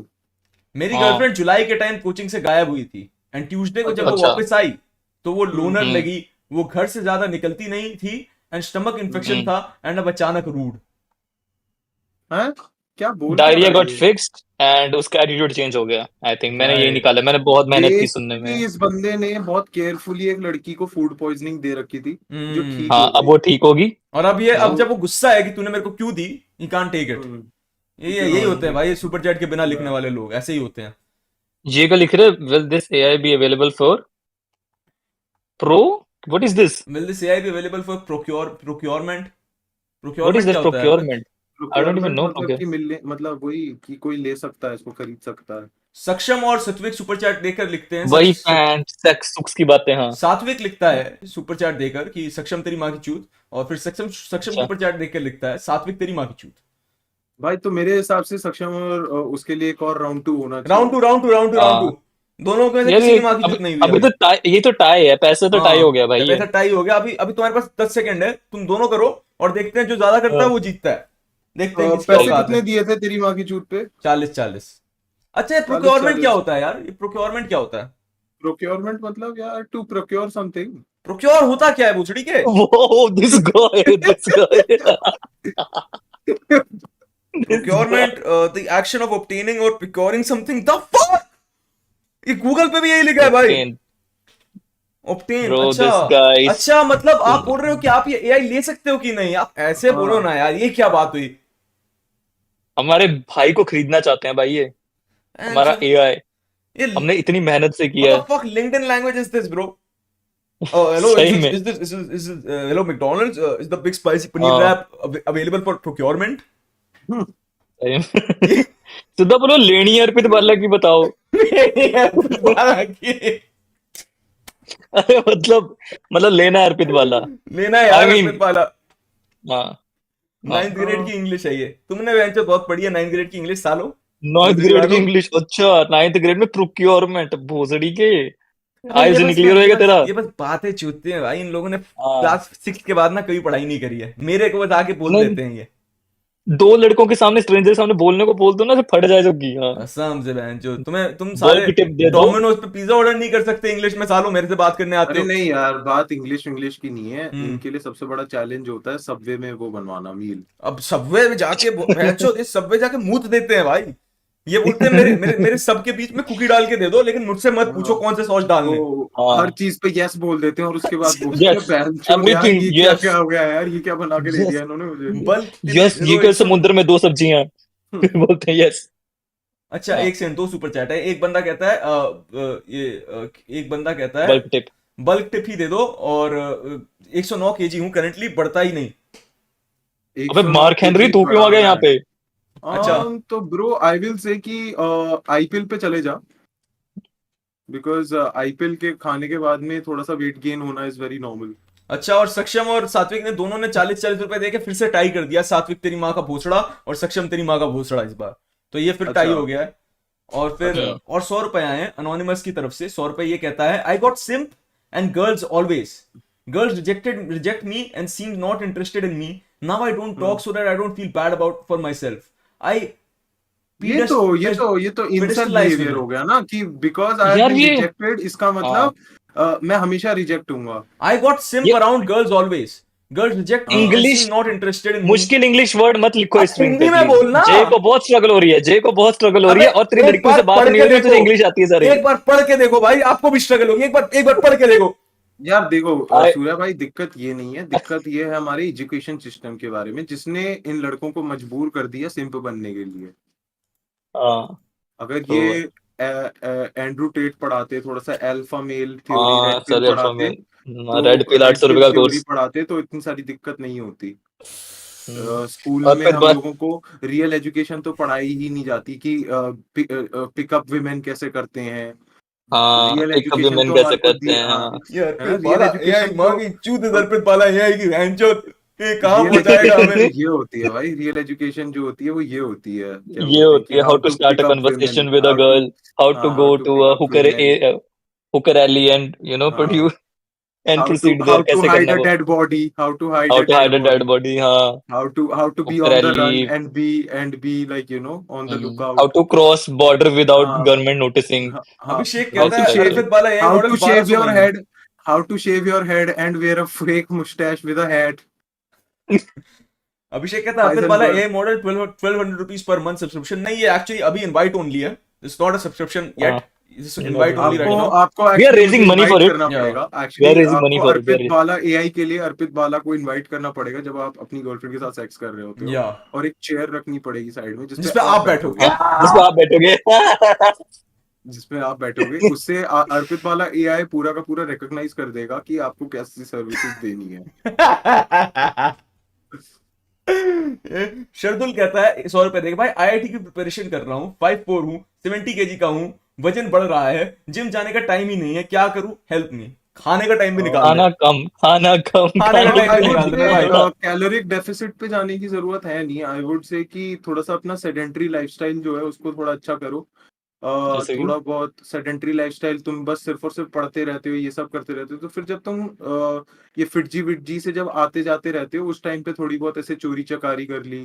मेरी हाँ। गर्लफ्रेंड जुलाई के टाइम कोचिंग से गायब हुई थी एंड ट्यूसडे को जब अच्छा। वो अच्छा। वापस आई तो वो लोनर हम्म। लगी। वो घर से ज्यादा निकलती नहीं थी एंड स्टमक इन्फेक्शन हम्म। था एंड अब अचानक रूड। हैं? क्या बोल क्या डायरिया रहा है गॉट ये? फिक्स्ड एंड उसका एटीट्यूड चेंज हो गया, आई थिंक मैंने यही भाई निकाला, मैंने बहुत मेहनत की सुनने बेसिकली में। इस बंदे ने बहुत केयरफुली एक लड़की को फूड पॉइजनिंग दे रखी थी, जो ठीक हाँ, हो अब गई। वो ठीक होगी। और अब ये हाँ। अब जब वो गुस्सा है कि तूने मेरे को क्यों दी, यू कांट टेक इट। हम्म, यही क्यों होते नहीं हैं है? भाई, सुपर चैट के बिना लिखने वाले लोग ऐसे ही होते हैं। ये क्या लिख रहे, will this AI be available for pro, what is this? Will this AI be available for procurement? What is procurement this क्या होता है Arpit? Procurement? I don't even procurement know मतलब प्रोक्योर। कि मिलने, मतलब वही कि कोई ले सकता है, इसको खरीद सकता है। सक्षम और सत्विक सुपर चैट देकर लिखते हैं वही पैंट सेक्स सुक्स की बातें, हाँ। सात्विक लिखता है सुपर चैट देकर कि सक्षम तेरी माँ की चूत। और फिर सक्षम सक्षम अच्छा। सुपर चैट देकर लिखता है सात्विक तेरी माँ की चूत। भाई तो मेरे हिसाब से सक्षम और उसके लिए एक और राउंड 2 होना राउंड चाहिए। Two round two round two round हाँ। टू दोनों में से यार किसी ये की माँ की अभी जीत नहीं हुई अभी अभी। तो टाई, ये तो टाई है, पैसे तो टाई हो गया भाई ये। वैसा टाई हो गया। अभी अभी तुम्हारे पास 10 सेकंड है, तुम दोनों करो और देखते हैं जो ज्यादा करता है हाँ, वो जीतता है। देखते हैं किसकी पैसे औकात कितने है। दिए थे तेरी माँ की चूत पे? 40-40। अच्छा, ये 40 प्रोक्योरमेंट क्या 40। होता है यार? ये प्रोक्योरमेंट क्या होता है? प्रोक्योरमेंट मतलब यार टू प्रोक्योर समथिंग। प्रोक्योर होता क्या है भूसड़ी के? वो this guy, this guy, this procurement, the action of obtaining और प्रोक्योरिंग समथिंग। द फक, ये गूगल पे भी यही लिखा है भाई। गाय ऑब्टेन, ब्रो, अच्छा। This guys. अच्छा, मतलब आप बोल रहे हो कि आप ये एआई ले सकते हो कि नहीं? आप ऐसे बोलो हाँ ना यार, ये क्या बात हुई? हमारे भाई को खरीदना चाहते हैं भाई ये, हमारा ये एआई। हमने इतनी मेहनत से what किया the है। fuck LinkedIn language is this, bro? Oh, hello. सही में। Hello, McDonald's. Is the big spicy paneer हाँ, wrap available for procurement? सही में। सीधा बोलो लेनी है अर्पित बाला की, बताओ। नहीं है, दोबारा की। अरे मतलब लेना है अर्पित बाला। लेना है आई यार मीन अर्पित पाला। हाँ, हाँ। 9th ग्रेड की इंग्लिश है ये। तुमने वेंचर बहुत पढ़ी है 9th ग्रेड की इंग्लिश सालो। 9th भोसड़ी ग्रेड की वालों। इंग्लिश, अच्छा 9th ग्रेड में प्रोक्योरमेंट भोसड़ी के। अरे आइज नहीं क्लियर होएगा तेरा। ये बस बातें चूतते हैं भाई। इन लोगों ने हाँ, क्लास 6 के बाद ना कभी पढ़ाई नहीं करी है। मेरे को बस आके बोल नहीं, देते हैं ये। दो लड़कों के सामने, स्ट्रेंजर के सामने बोलने को बोल दो ना, तो फट जाए सबकी। हाँ, असम से बहन जो तुम सारे बल्क टिप दे दो। डोमिनोज पे पिज्जा ऑर्डर नहीं कर सकते इंग्लिश में सालो, मेरे से बात करने आते अरे हो। नहीं यार, बात इंग्लिश इंग्लिश की नहीं है। हम्म। इनके लिए सबसे बड़ा चैलेंज होता है सबवे में वो बनवाना मील। अब सबवे में जाके भैंचो, इस सबवे जाके मूत देते हैं भाई। ये बोलते हैं मेरे मेरे मेरे सब के बीच में कुकी डाल के दे दो, लेकिन मुझसे मत पूछो हाँ, कौन से सॉस डालने। वो हर हाँ, चीज पे यस बोल देते हैं और उसके बाद बोलते हैं यस, बहनचोद यार एवरीथिंग ये क्या यस, क्या हो गया यार, ये क्या बना के दे यस, दिया इन्होंने मुझे। बल्क टिप यस, दे ये दो कल 100। समुद्र में 2 सब्जियां। फिर बोलते हैं यस। अच्छा, हाँ, एक सेकंड, 2 सुपर चैट है। एक बंदा कहता है एक बंदा कहता है बल्क टिप। बल्क टिप ही दे दो, और 109 केजी हूं करंटली, बढ़ता ही नहीं। एक अबे सौ नौ मार्क हेनरी केजी तू क्यों आ गया बढ़ाना यहाँ है। पे? अच्छा। तो ब्रो आई विल से कि आईपीएल पे चले जा, बिकॉज आईपीएल के खाने के बाद में थोड़ा सा वेट गेन होना इज वेरी नॉर्मल। अच्छा, और सक्षम और सात्विक ने दोनों ने 40-40 रुपए देके फिर से टाई कर दिया। सात्विक तेरी माँ का भोसड़ा और सक्षम तेरी माँ का भोसड़ा इस बार। तो ये फिर टाई अच्छा हो गया है। और फिर अच्छा। और 100 रुपए आए हैं अनोनिमस की तरफ से। 100 रुपए ये कहता है, I got simp and girls always, girls reject me and seem not interested in me. Now I don't talk so that I don't feel bad about for myself. I ये तो insult पेडिस्टलाइज behaviour women. हो गया ना कि because I have यार been ये, rejected, इसका हाँ, मतलब मैं हमेशा रिजेक्ट हूंगा। आई गॉट सिम्प ये around girls always, girls reject me and हाँ सीम इंग्लिश, नॉट इंटरेस्टेड इन मी। मुश्किल इंग्लिश वर्ड मत लिखो अब स्क्रीन पे हिंदी में प्लीज। बोलना। जे को बहुत स्ट्रगल हो रही है, जे को बहुत स्ट्रगल हो रही अबे है, और तेरी एक लड़कियों बार से बात पढ़ नहीं के हो रही है, तुझे देखो, इंग्लिश आती है सारी। एक बार पढ़ के देखो भाई, आपको भी स्ट्रगल होगी। एक बार पढ़ के देखो। यार देखो I- सूर्या भाई, दिक्कत ये नहीं है, दिक्कत ये है हमारे एजुकेशन सिस्टम के बारे में, जिसने इन लड़कों को मजबूर कर दिया सिंप बनने के लिए। हाँ, अगर तो ये एंड्रू टेट पढ़ाते, थोड़ा सा अल्फा मेल थ्योरी, हाँ रेड पिल सर, अल्फा पढ़ाते, में रेड तो पिल रेड 800 रुपए पिल का थ्योरी कोर्स। पढ़ाते तो इतनी सारी दिक्कत नहीं होती। हम्म, स्कूल और में फिर हम लोगों को रियल एजुकेशन तो पढ़ाई ही नहीं जाती कि पिकअप विमेन कैसे करते हैं। हाँ, रियल पिकअप एजुकेशन वुमेन तो कैसे हमारे को करते दी, हैं, हाँ हाँ। ये है ना, अर्पित रियल पाला एआई एजुकेशन माँ तो की चूत, अर्पित पाला एआई की बहनचोद। ये कहाँ रियल पहुंचाएगा एजुकेशन हमें? तो ये होती है भाई, रियल एजुकेशन जो होती है वो ये होती है, क्या ये बोलते हैं होती कि है how how to to start pick a up women, conversation with a how to, girl, how to हाँ go how to to pick a up women, hooker alley and हाँ and proceed there, how to कैसे करना hide है अ वो। Dead body, how to hide how a to dead hide a dead body, body, हाँ। how to be hooker on the alley, run and be like on the how lookout, to cross border without हाँ government noticing. हाँ हाँ, अभिषेक how कहता to है shave अर्पित पाला AI how model to shave 1200 your महीने। head, how to shave your head and wear a fake mustache with a hat। Abhishek कहता है Arpit Bala Heisenberg। AI model 1200 rupees पर मंथ सब्सक्रिप्शन। नहीं, ये एक्चुअली अभी इनवाइट ओनली है। इट्स नॉट अ सब्सक्रिप्शन हाँ, yet, it's invite only आपको right now. आपको वी आर एक्चुअली मुझे raising money invite for it, करना या पड़ेगा, we are actually raising money आपको for it, Arpit Bala AI के लिए अर्पित बाला को इनवाइट करना पड़ेगा जब आप अपनी गर्लफ्रेंड के साथ सेक्स कर रहे होते हो, या और एक चेयर रखनी पड़ेगी साइड में जिसपे जिसपे आप आप बैठोगे। बैठोगे, जिसपे आप बैठोगे। जिसपे आप बैठोगे उससे अर्पित वाला एआई पूरा का पूरा रिकॉग्नाइज कर देगा कि आपको कैसी सर्विसेज देनी है। शर्दुल कहता है 100 रुपए देगा। भाई आईआईटी की प्रिपरेशन कर रहा हूँ, 5'4" हूँ, 70 केजी का हूँ, वजन बढ़ रहा है, जिम जाने का टाइम ही नहीं है, क्या करूँ, हेल्प मी। खाने का टाइम भी निकाल दे। खाना कम, खाना कम, खाने का टाइम आई भी वुड निकाल दे से मेरे भाई। कैलोरिक डेफिसिट पे जाने की जरूरत है नहीं, आई वुड से कि थोड़ा सा अपना सेडेंटरी लाइफस्टाइल जो है उसको थोड़ा अच्छा करो। जैसे कि थोड़ा बहुत सेडेंटरी लाइफस्टाइल, तुम बस सिर्फ और सिर्फ पढ़ते रहते हो, ये सब करते रहते हो, तो फिर जब तुम ये फिटजी विटजी से जब आते जाते रहते हो, उस टाइम पे थोड़ी बहुत ऐसे चोरी चकारी कर ली,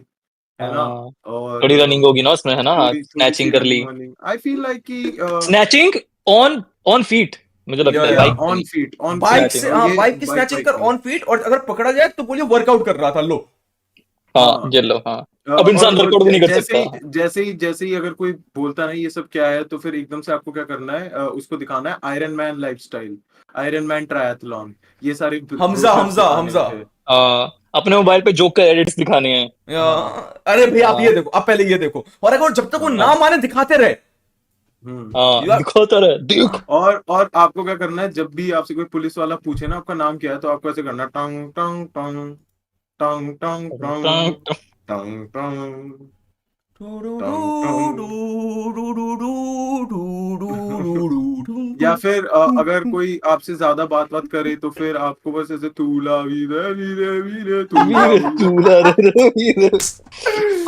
है ना? हाँ, और थोड़ी रनिंग होगी ना उसमें, है ना? थोड़ी थोड़ी सी स्नैचिंग कर ली, रनिंग वनिंग, आई फील लाइक कि स्नैचिंग ऑन ऑन फीट, मुझे या लगता है या बाइक पे on he feet, on bike feet, snatching. से, और हाँ, ये बाइक की बाइक स्नैचिंग बाइक कर नहीं। ऑन फीट, और अगर पकड़ा जाए तो बोलिए वर्कआउट कर रहा था, लो। हाँ, हाँ ये लो, हाँ। अब इंसान और वर्कआउट भी नहीं कर जैसे सकता। ही जैसे ही अगर कोई बोलता है ये सब क्या है, तो फिर एकदम से आपको क्या करना है, उसको दिखाना है iron man lifestyle, iron man triathlon, ये सारे हमजा ब्रोशर्स हमजा दिखाने हमजा। होते हैं। अपने मोबाइल पे जोक का एडिट्स दिखाने हैं। या, हाँ। अरे भैया आप ये हाँ, देखो, आप पहले ये देखो, और अगर जब तक वो हाँ। ना माने दिखाते रहे। हम्म। यू आर, दिखो तो रहे, देख। और आपको क्या करना है, जब भी आपसे कोई पुलिस वाला पूछे ना आपका नाम क्या है, तो आपको ऐसे करना है, टंग टंग टंग टंग टंग टंग टंग टंग टंग टंग। या फिर अगर कोई आपसे ज्यादा बात करे, तो फिर आपको बस ऐसे तूला वीरे वीरे वीरे तूला वीर वीरे। तूला रे वीर।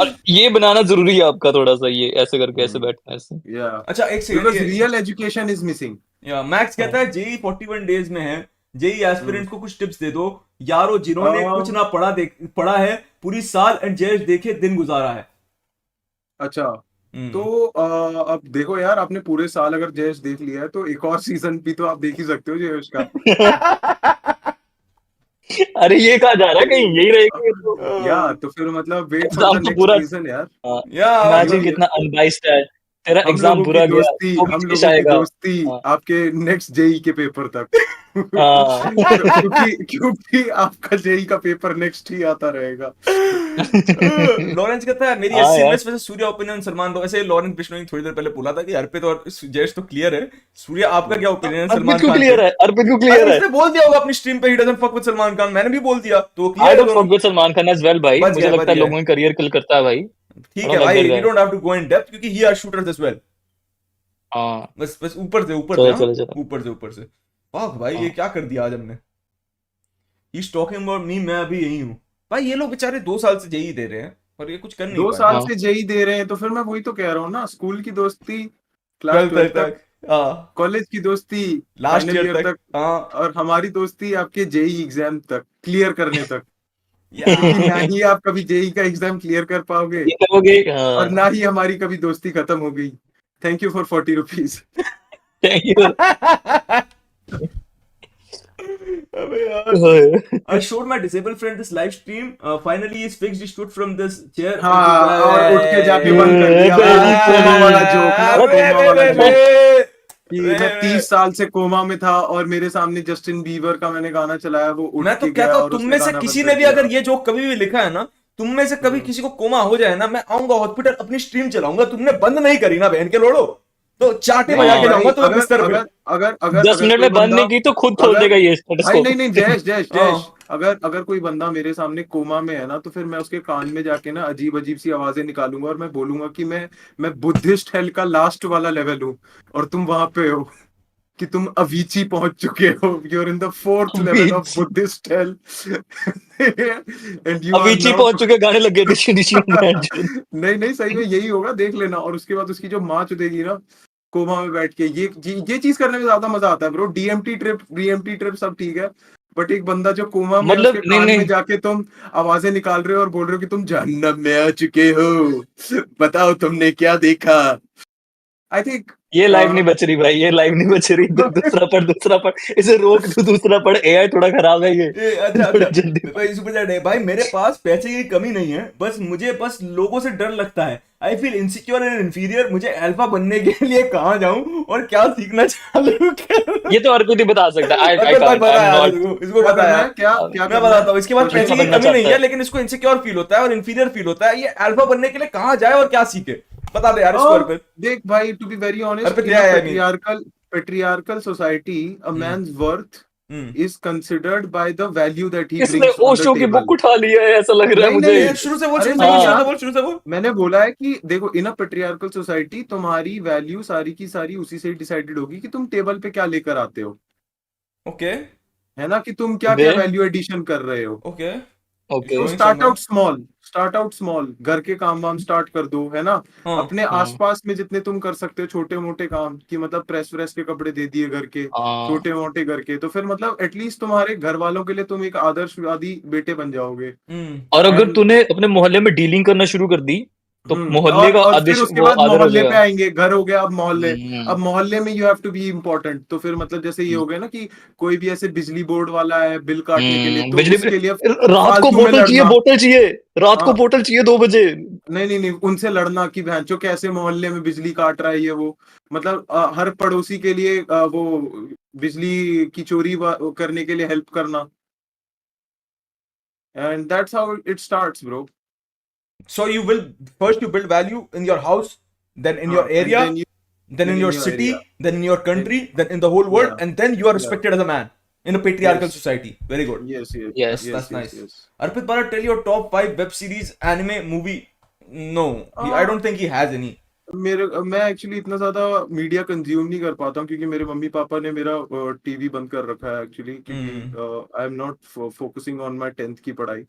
और ये बनाना जरूरी है आपका, थोड़ा सा ये ऐसे करके, ऐसे बैठना ऐसे। या अच्छा एक सेकंड, बिकॉज ये रियल एजुकेशन इज मिसिंग। या मैक्स कहता हाँ। है जेई 41 डेज में है, जेई एस्पिरेंट्स को कुछ टिप्स दे दो यारो, जिन्होंने कुछ ना पढ़ा है पूरी साल, एंड जयेश देखे दिन गुजारा है। अच्छा, तो हम्म। अब देखो यार, आपने पूरे साल अगर जयेश देख लिया है, तो एक और सीजन भी तो आप देख ही सकते हो जयेश का। अरे ये कहा जा रहा है, कहीं यही रहेगी ये तो। या तो फिर मतलब वेट फॉर एग्जाम द तो नेक्स्ट पूरा, सीजन यार। या यू इमेजिन कितना अनबाइस्ड है। तेरा एग्जाम बुरा गया तो भी हम जयेश लोगों की आएगा। दोस्ती हाँ। आपके नेक्स्ट जेई के पेपर तक। हाँ। क्योंकि आपका जेई का पेपर नेक्स्ट ही आता रहेगा। लॉरेंस कहता है मेरी हाँ 80 यार, मिनट्स वैसे सूर्य ओपिनियन सलमान खान। ऐसे लॉरेंस बिश्नोई ने थोड़ी देर पहले बोला था कि अर्पित और जयेश तो क्लियर है, सूर्य आपका क्या ओपिनियन है अर्पित सलमान को खान पे? क्लियर है, अर्पित को अरे क्लियर है। उसने बोल दिया होगा अपनी स्ट्रीम पे, he doesn't fuck with Salman Khan, मैंने भी बोल दिया, तो आई क्लियर है डोंट दोनों। Fuck with Salman Khan as well भाई, बच मुझे गए, बच लगता है गए। लोगों का करियर किल करता है भाई। ठीक बड़ा है भाई, गद्दार वी है। Don't have to go in depth, क्योंकि he are shooters as well. हाँ, बस बस ऊपर से ऊपर से, चलो हाँ, चलो चलो। ऊपर से ऊपर से। वाह भाई ये हाँ, क्या कर दिया आज हमने। ही टॉकिंग अबाउट मी, मैं अभी यही हूँ। भाई ये लोग बेचारे 2 साल से यही दे रहे हैं, पर ये कुछ कर नहीं दो पाए। साल हाँ, से जेई दे रहे हैं, तो फिर मैं वही तो कह रहा हूँ ना, स्कूल की दोस्ती क्लास 12 ट्वेल्थ तक तक, तक, हाँ, कॉलेज की दोस्ती लास्ट फाइनल ईयर ईयर तक, तक, हाँ। और हमारी दोस्ती आपके जेई एग्जाम तक क्लियर करने तक। क्योंकि ना यार ही आप कभी जेई का एग्जाम क्लियर कर पाओगे, ये करोगे, और हाँ। ना ही हमारी कभी दोस्ती खत्म हो गई। Thank you for 40 rupees. Thank you. अबे यार, I showed my disabled friend this live stream. Finally, he's fixed. He stood from this chair. Thank you, हाँ, और उठ के जाके बंद कर दिया। तेरी कोमा वाला तेरी जोक ना, अरे कोमा रे वाला रे रे जोक, रे कि मैं रे। 30 साल से कोमा में था, और मेरे सामने जस्टिन बीबर का मैंने गाना चलाया, वो उठ मैं तो के कहता गया हूँ और तुम उसने में से गाना बंद किसी कर ने भी दिया। अगर ये जोक कभी भी लिखा है ना, तुम में से कभी हम्म। किसी को कोमा हो जाए ना, मैं आऊंगा हॉस्पिटल, अपनी स्ट्रीम चलाऊंगा, तुमने बंद नहीं करी ना बहन के लोड़ो, तो चाटे नहीं बजा नहीं के हाँ, जाऊंगा भाई, तुम्हें अगर बिस्तर पे। अगर अगर अगर 10 अगर मिनट कोई में बंद बंदा, नहीं की तो खुद खोल अगर देगा ये भाई नहीं स्टेटस्कोप। नहीं, जयेश जयेश जयेश, हाँ, अगर अगर कोई बंदा मेरे सामने कोमा में है ना, तो फिर मैं उसके कान में जाके ना अजीब अजीब सी आवाजें निकालूंगा, और मैं बोलूंगा कि मैं बुद्धिस्ट हेल का लास्ट वाला लेवल हूँ, और तुम वहां पे हो, कि तुम अवीची पहुंच चुके हो, you're in the 4th level of Avichi, Buddhist hell. And you are Avichi now. पहुंच चुके, गाने लग गए डिशी डिशी में, बैंड जो। नहीं नहीं, सही में यही होगा, देख लेना। और उसके बाद उसकी जो माँ चुदेगी ना, कोमा में बैठ के, ये चीज करने में ज्यादा मजा आता है ब्रो। डीएमटी ट्रिप सब ठीक है, बट एक बंदा जो कोमा में है, मतलब उसके नहीं कान में नहीं, जाके तुम आवाजें निकाल रहे हो और बोल रहे हो कि तुम जहन्नम में आ चुके हो, बताओ तुमने क्या देखा। आई थिंक ये लाइव नहीं बच रही भाई, ये लाइव नहीं बच रही। दूसरा पढ़, इसे रोक दो, दूसरा पढ़, एआई थोड़ा खराब है ये। अच्छा थोड़ा अच्छा। जल्दी भाई सुपर चैट है, भाई मेरे पास पैसे की कमी नहीं है, बस मुझे बस लोगों से डर लगता है। I feel insecure and inferior, मुझे अल्फा बनने के लिए कहाँ जाऊं और क्या सीखना चालू करूं? ये तो अर्पित ही बता सकता है, आई अरे भाई कांट, आई बता एम यार, नॉट। इसको क्या बता करना यार। है, क्या मैं करना है, बताता हूँ, इसके पास क्वेश्चन पैसे की पकड़ना कमी नहीं चाहता है, है। लेकिन इसको इनसिक्योर फील होता है और इन्फीरियर फील होता है। ये अल्फा बनने के लिए कहाँ जाए और क्या सीखे, बता दे यार इसको और अर्पित। देख भाई, टू बी वेरी ऑनेस्ट, अर्पित इन अ या I mean. patriarchal society, a hmm man's worth hmm. is considered by the value that he इसने brings on the ओशो की table। बुक उठा ली है, ऐसा लग रहा है नहीं मुझे। नहीं, ये शुरू से बोल, अरे शुरू से नहीं बोल, हाँ, शुरू से यार, बोल, शुरू से बोल। मैंने बोला है कि देखो, इन अ पेट्रियार्कल सोसाइटी तुम्हारी वैल्यू सारी की सारी उसी से डिसाइडेड होगी कि तुम टेबल पे क्या लेकर आते हो, ओके है ना, कि तुम क्या दे, क्या वैल्यू एडिशन कर रहे हो। ओके, ओके, तो showing start someone. Out small, start out small, घर के काम वाम स्टार्ट कर दो, है ना। हाँ अपने आसपास में जितने तुम कर सकते हो छोटे मोटे काम, कि मतलब प्रेस व्रेस के कपड़े दे दिए घर के, हाँ। छोटे मोटे घर के, तो फिर मतलब एटलीस्ट तुम्हारे घर वालों के लिए तुम एक आदर्शवादी बेटे बन जाओगे। और अगर एंड तूने अपने मोहल्ले में डीलिंग करना शुरू कर दी तो मोहल्ले का और फिर आदेश उसके वो बाद आदर हो मोहल्ले पे जाएगा। आएंगे, घर हो गया अब मोहल्ले। हम्म, अब मोहल्ले में you have to be important, तो फिर मतलब जैसे ये हो गया ना कि कोई भी ऐसे बिजली बोर्ड वाला है बिल काटने के लिए, तो बिजली उसके लिए रात को फालतू में बोतल चाहिए, लड़ना। बोतल चाहिए, रात को हाँ, बोतल चाहिए 2 बजे। नहीं नहीं नहीं, उनसे लड़ना कि भैंचो कैसे मोहल्ले में बिजली काट रहा है ये वो, मतलब हर पड़ोसी के लिए वो बिजली की चोरी करने के लिए हेल्प करना। And that's how it starts bro. So you will first you build value in your house, then in your हाँ, and area, then you then in in your your city, area. then in your country, then in the whole world, या and then you are या respected as a man in a patriarchal yes society. Very good. Yes yes yes. That's yes nice. Yes Arpit Bala, tell your top 5 web series, anime, movie. No, I don't think he has any. मैं actually इतना ज्यादा media consume नहीं कर पाता हूँ, क्योंकि मेरे mummy papa ने मेरा टीवी बंद कर रखा है एक्चुअली, क्योंकि आई am not focusing on my 10th की पढ़ाई।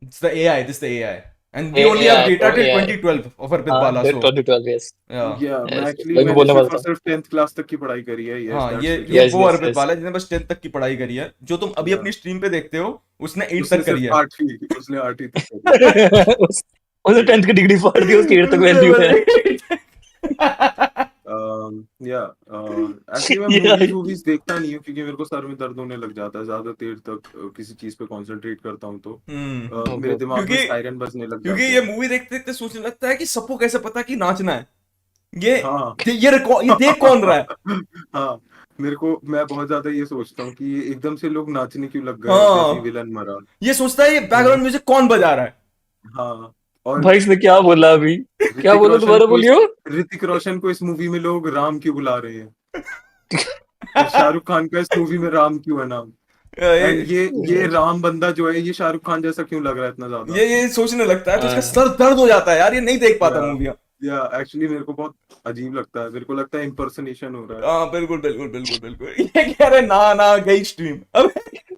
It's the AI. This is the AI. And we A only have AI data तो till AI। 2012 of Arpit हाँ, Bala. So 2012, yes yeah. या मैं यस, एक्चुअली वही मैं मैंने बोलने वाला सिर्फ और था। सिर्फ 10th क्लास तक की पढ़ाई करी है। यस हाँ, दैट्स द ये यस वो यस अर्पित यस। बाला है जिसने बस 10th तक की पढ़ाई करी है। जो तुम अभी या अपनी स्ट्रीम पे देखते हो, उसने 8 उसने तक करी सिर्फ है। 8वीं उसने 8वीं तक करी है। उस- उसने 10th की डिग्री फाड़ दी, उसकी 8 तक उसने वैल्यू है। बस या एक्चुअली मैं यार, मूवीज देखता नहीं हूँ, क्योंकि मेरे को सर में दर्द होने लग जाता है ज्यादा देर तक किसी चीज पे कंसंट्रेट करता हूँ तो ओके मेरे ओके। दिमाग में क्योंकि सायरन बजने लग क्योंकि जाते ये हैं। मूवी देखते देखते सोचने लगता है कि सबको कैसे पता कि नाचना है। ये हाँ ये देख कौन रहा है। हाँ, मैं बहुत ज्यादा ये सोचता हूँ कि ये एकदम से लोग नाचने क्यों लग गए जैसे ही हाँ, विलन मरा। ये सोचता है ये बैकग्राउंड म्यूजिक कौन बजा रहा है। हाँ, और भाई इसने क्या बोला अभी? क्या ऋतिक बोला, रोशन दोबारा को इस बोलियो। ऋतिक रोशन को इस मूवी में लोग राम क्यों बुला रहे हैं, और शाहरुख खान का इस मूवी में राम क्यों है नाम। एंड ये ये राम बंदा जो है ये शाहरुख खान जैसा क्यों लग रहा है इतना ज्यादा। ये सोचने लगता है तो इसका हाँ, सर दर्द हो जाता है यार, ये नहीं देख पाता या मूवियाँ। एक्चुअली मेरे को बहुत अजीब लगता है, मेरे को लगता है इम्पर्सनेशन हो रहा है। हाँ, बिल्कुल बिल्कुल बिल्कुल बिल्कुल। ये कह रहे ना ना गई स्ट्रीम अब।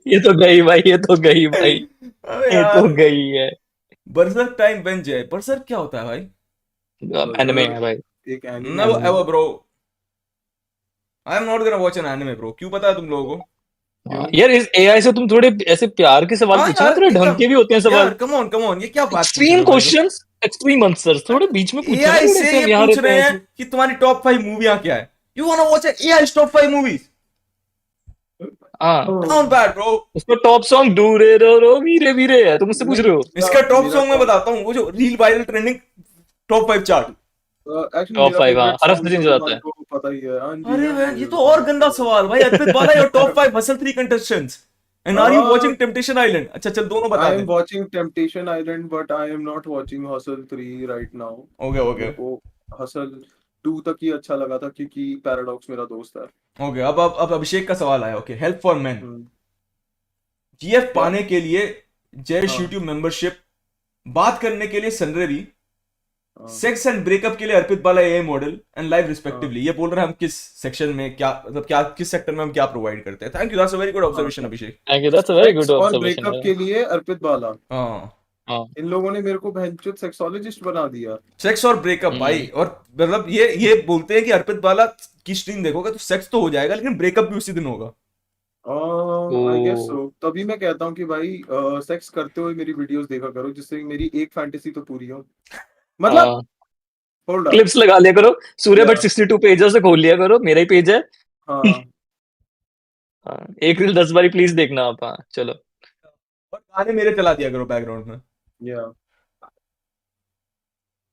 ये तो गई भाई, ये तो गई भाई, अबे ये तो यार, गई है। बरसर टाइम बेंच है। बरसर क्या होता है भाई? एनिमे बजर है भाई। एक एनिमे नेवर है। Ever bro, I am not gonna watch an anime bro. क्यों पता है तुम लोगों को? क्यों? यार इस एआई से तुम थोड़े ऐसे प्यार के सवाल हाँ पूछो ना, यार, थोड़े ढंग एकदम के भी होते हैं यार, सवाल। कम ऑन, ये क्या बात पूछ रहे एक्सट्रीम हो भाई लोग? क्वेश्चंस, एक्सट्रीम आंसर्स थोड़े बीच में पूछो ना, एआई थोड़े से ऐसे ये हम यहाँ पूछ रहते रहे हैं हैं ऐसे। कि तुम्हारी टॉप 5 मूवियां क्या है। You want to watch AI top 5 movies? हाँ, नॉट बैड ब्रो। उसका टॉप सॉन्ग दूरे रो वीरे वीरे है, तुम मुझसे पूछ रहे हो? इसका टॉप मेरा सॉन्ग मैं बताता हूँ, वो जो reel viral trending top 5 chart. Actually top मेरा 5, हाँ, फेवरेट हर हफ्ते सॉन्ग तो चेंज हो जाता है। तुम्हारे को पता ही है, अरे अंजिया मैन, ये तेरे तो और गंदा बातें। सवाल भाई। Arpit Bala your top 5 hustle 3 contestants and are you watching Uh, temptation island? अच्छा चल, दोनों बता I दे। am watching Temptation Island, but I am not watching Hustle 3 right now. Okay okay मेरे को Hustle 2 तक ही अच्छा लगा था, क्योंकि पैराडॉक्स मेरा दोस्त है। ओके। अब अभिषेक का सवाल आया। Okay, help for man. Hmm, GF क्या? पाने के लिए जयश हाँ यूट्यूब मेंबरशिप, बात करने के लिए सनरेवी, हाँ सेक्स एंड ब्रेकअप के लिए अर्पित Bala AI model and live हाँ रिस्पेक्टिवली। ये बोल रहे हैं हम किस सेक्शन में क्या, मतलब क्या किस सेक्टर में हम क्या प्रोवाइड करते हैं। Thank you, that's a very good हाँ। Observation Abhishek. Thank you, that's a very sex good और ऑब्जर्वेशन ब्रेकअप यार। के लिए अर्पित बाला, हाँ, हाँ, इन लोगों ने मेरे को बहनचोद सेक्सोलॉजिस्ट बना दिया। सेक्स और ब्रेकअप भाई। और मतलब ये बोलते हैं कि अर्पित बाला की स्ट्रीम देखोगे तो सेक्स तो हो जाएगा, लेकिन ब्रेकअप भी उसी दिन होगा। आई गेस ओ, सो, तभी मैं कहता हूँ कि भाई सेक्स करते हुए मेरी वीडियोस देखा करो, जिससे मेरी एक फैंटेसी तो पूरी हो। मतलब हाँ, होल्ड अप। क्लिप्स लगा लिया करो, सूर्य या बट 62 पेजेस से खोल लिया करो, मेरा ही पेज है। हाँ हाँ, एक रील 10 बारी प्लीज देखना आप। हाँ चलो, और गाने मेरे चला दिया करो बैकग्राउंड में। या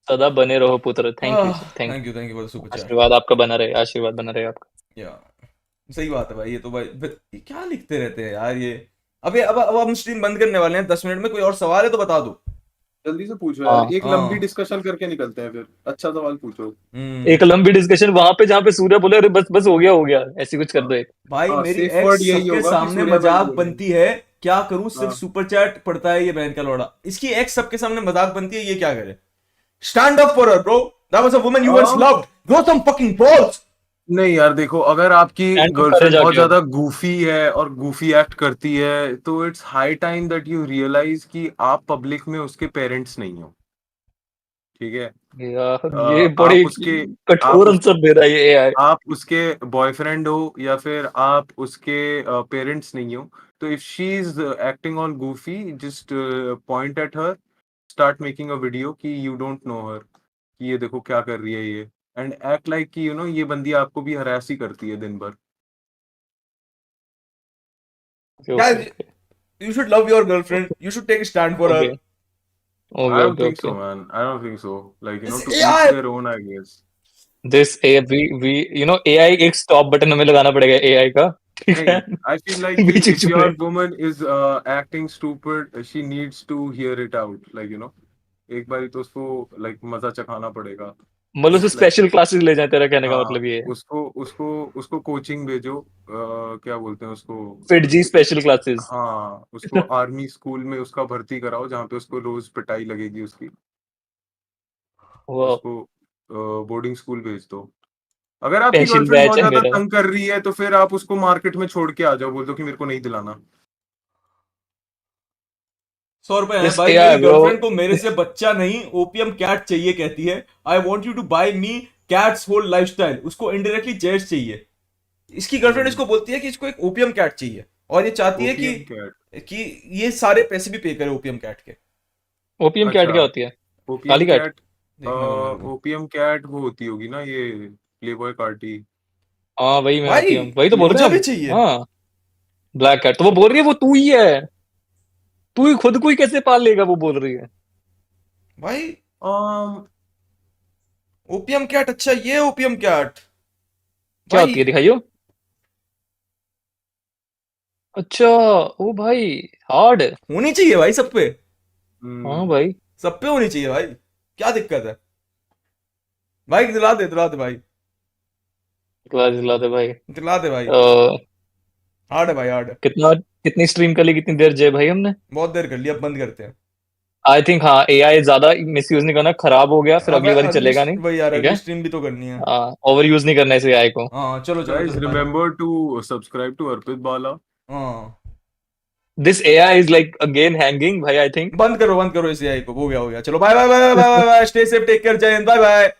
सदा बने रहो पुत्र। Thank you sir, thank thank you. You for the super chat. आशीर्वाद आपका बना रहे, आशीर्वाद बना रहे आपका। या सही बात है भाई। ये तो भाई ये क्या लिखते रहते हैं यार ये। अब हम स्ट्रीम बंद करने वाले हैं 10 मिनट में। कोई और सवाल है तो बता दो। जल्दी से पूछो हाँ, यार, एक हाँ। लंबी डिस्कशन करके निकलते हैं, फिर अच्छा सवाल पूछो। एक लंबी डिस्कशन वहां पे जहाँ पे सूर्य बोले अरे बस बस हो गया, ऐसी कुछ कर हाँ दो एक। भाई हाँ, मेरी सेफ एक्स वर्ड यही सबके होगा कि सामने सूर्य भाई मजाक बोल रहे हैं। बनती है। क्या करूं, सिर्फ हाँ सुपर चैट पढ़ता है ये बहन का लौड़ा। इसकी एक्स सबके सामने मजाक बनती है, ये क्या करे? Stand up for her bro, that was a woman you once हाँ loved. Grow some fucking balls। नहीं यार देखो, अगर आपकी एंड करेज गर्लफ्रेंड आ बहुत गया। ज्यादा गूफी है और गूफी एक्ट करती है, तो it's high time that you realize कि आप पब्लिक में उसके पेरेंट्स नहीं हो, ठीक है। यार ये आप बड़ी उसके आप कठोर उस आंसर दे रहा है ये एआई। आप उसके बॉयफ्रेंड हो या फिर आप उसके पेरेंट्स नहीं हो, तो if she is acting all Goofy, just point at her, start making a video कि यू डोंट नो हर, कि ये देखो क्या कर रही है ये, एंड एक्ट लाइक कि ये बंदी आपको भी हरास ही करती है दिन भर। Okay okay Guys, okay you should love your girlfriend. You should take a stand for okay her. Okay I don't okay think okay. so, man. I don't think so. Like, This to each AI. their own, I guess. This A V AI एक stop button हमें लगाना पड़ेगा AI का, ठीक है। Hey, I feel like beach if बीच में your woman is acting stupid, she needs to hear it out. Like, एक बारी तो उसको like मजा चखाना पड़ेगा. मतलब उसे Like, स्पेशल क्लासेस ले जाए, तेरा कहने का हाँ, मतलब ये है। उसको उसको उसको कोचिंग भेजो, क्या बोलते हैं उसको, फिट जी स्पेशल क्लासेस। हाँ, उसको आर्मी स्कूल में उसका भर्ती कराओ, जहाँ पे उसको रोज पिटाई लगेगी उसकी। वो उसको बोर्डिंग स्कूल भेज दो। अगर आपकी स्पेशल गर्लफ्रेंड बहुत बैच है ज्यादा मेरा। तंग कर रही है, तो फिर आप उसको मार्केट में छोड़ के आ जाओ, बोल दो कि मेरे को नहीं दिलाना। 100 रुपए है दिस भाई, मेरी एआई ब्रो। गर्लफ्रेंड को मेरे से बच्चा नहीं ओपीएम कैट चाहिए, कहती है I want you to buy me cat's whole lifestyle. उसको इनडायरेक्टली जैज चाहिए। इसकी गर्लफ्रेंड इसको बोलती है कि इसको एक ओपीएम कैट चाहिए, और ये चाहती है ओपीएम कैट। कि ये सारे पैसे भी पे करे ओपीएम कैट के। ओपीएम कैट अच्छा, क्या होती है? ओपीएम काली कैट? कैट। देखना दो मेरे को। ओपीएम कैट वो होती होगी ना, ये प्लेबॉय कार्टी। हाँ वही मैं भाई ओपीएम, वही तो बोल रहे मुझे हैं भी हम। चाहिए। हाँ ब्लैक कैट तो वो बोल रही है, वो तू ही है। तू ही खुद को ही कैसे पाल लेगा, वो बोल रही है। भाई um, ओपीएम कैट, अच्छा ये ओपीएम कैट क्या भाई होती है दिखाइयो। अच्छा। ओ भाई, हार्ड। होनी चाहिए भाई सब पे। हाँ हम्म, भाई। सब पे होनी चाहिए भाई, क्या दिक्कत है। भाई दिला दे भाई। दिला दिला दे भाई। दिला दे भाई। हार्ड है भाई, हार्ड है। कितना, कितनी स्ट्रीम कर ली, कितनी देर जय भाई हमने? बहुत देर कर लिया, अब बंद करते हैं। आई थिंक हाँ, एआई ज्यादा मिसयूज नहीं करना, खराब हो गया फिर अब अगली बारी अगली, चलेगा नहीं। वही यार, ठीक अगली है। स्ट्रीम भी तो करनी है। हाँ, ओवर यूज नहीं करना इस एआई को। हाँ चलो चलो guys, चलो bye. remember to subscribe to Arpit Bala. हाँ this AI is like again hanging भाई, आई थिंक। बंद करो इस AI को, हो गया, चलो bye bye bye bye bye, stay safe, take care, जय हिंद, बाय बाय।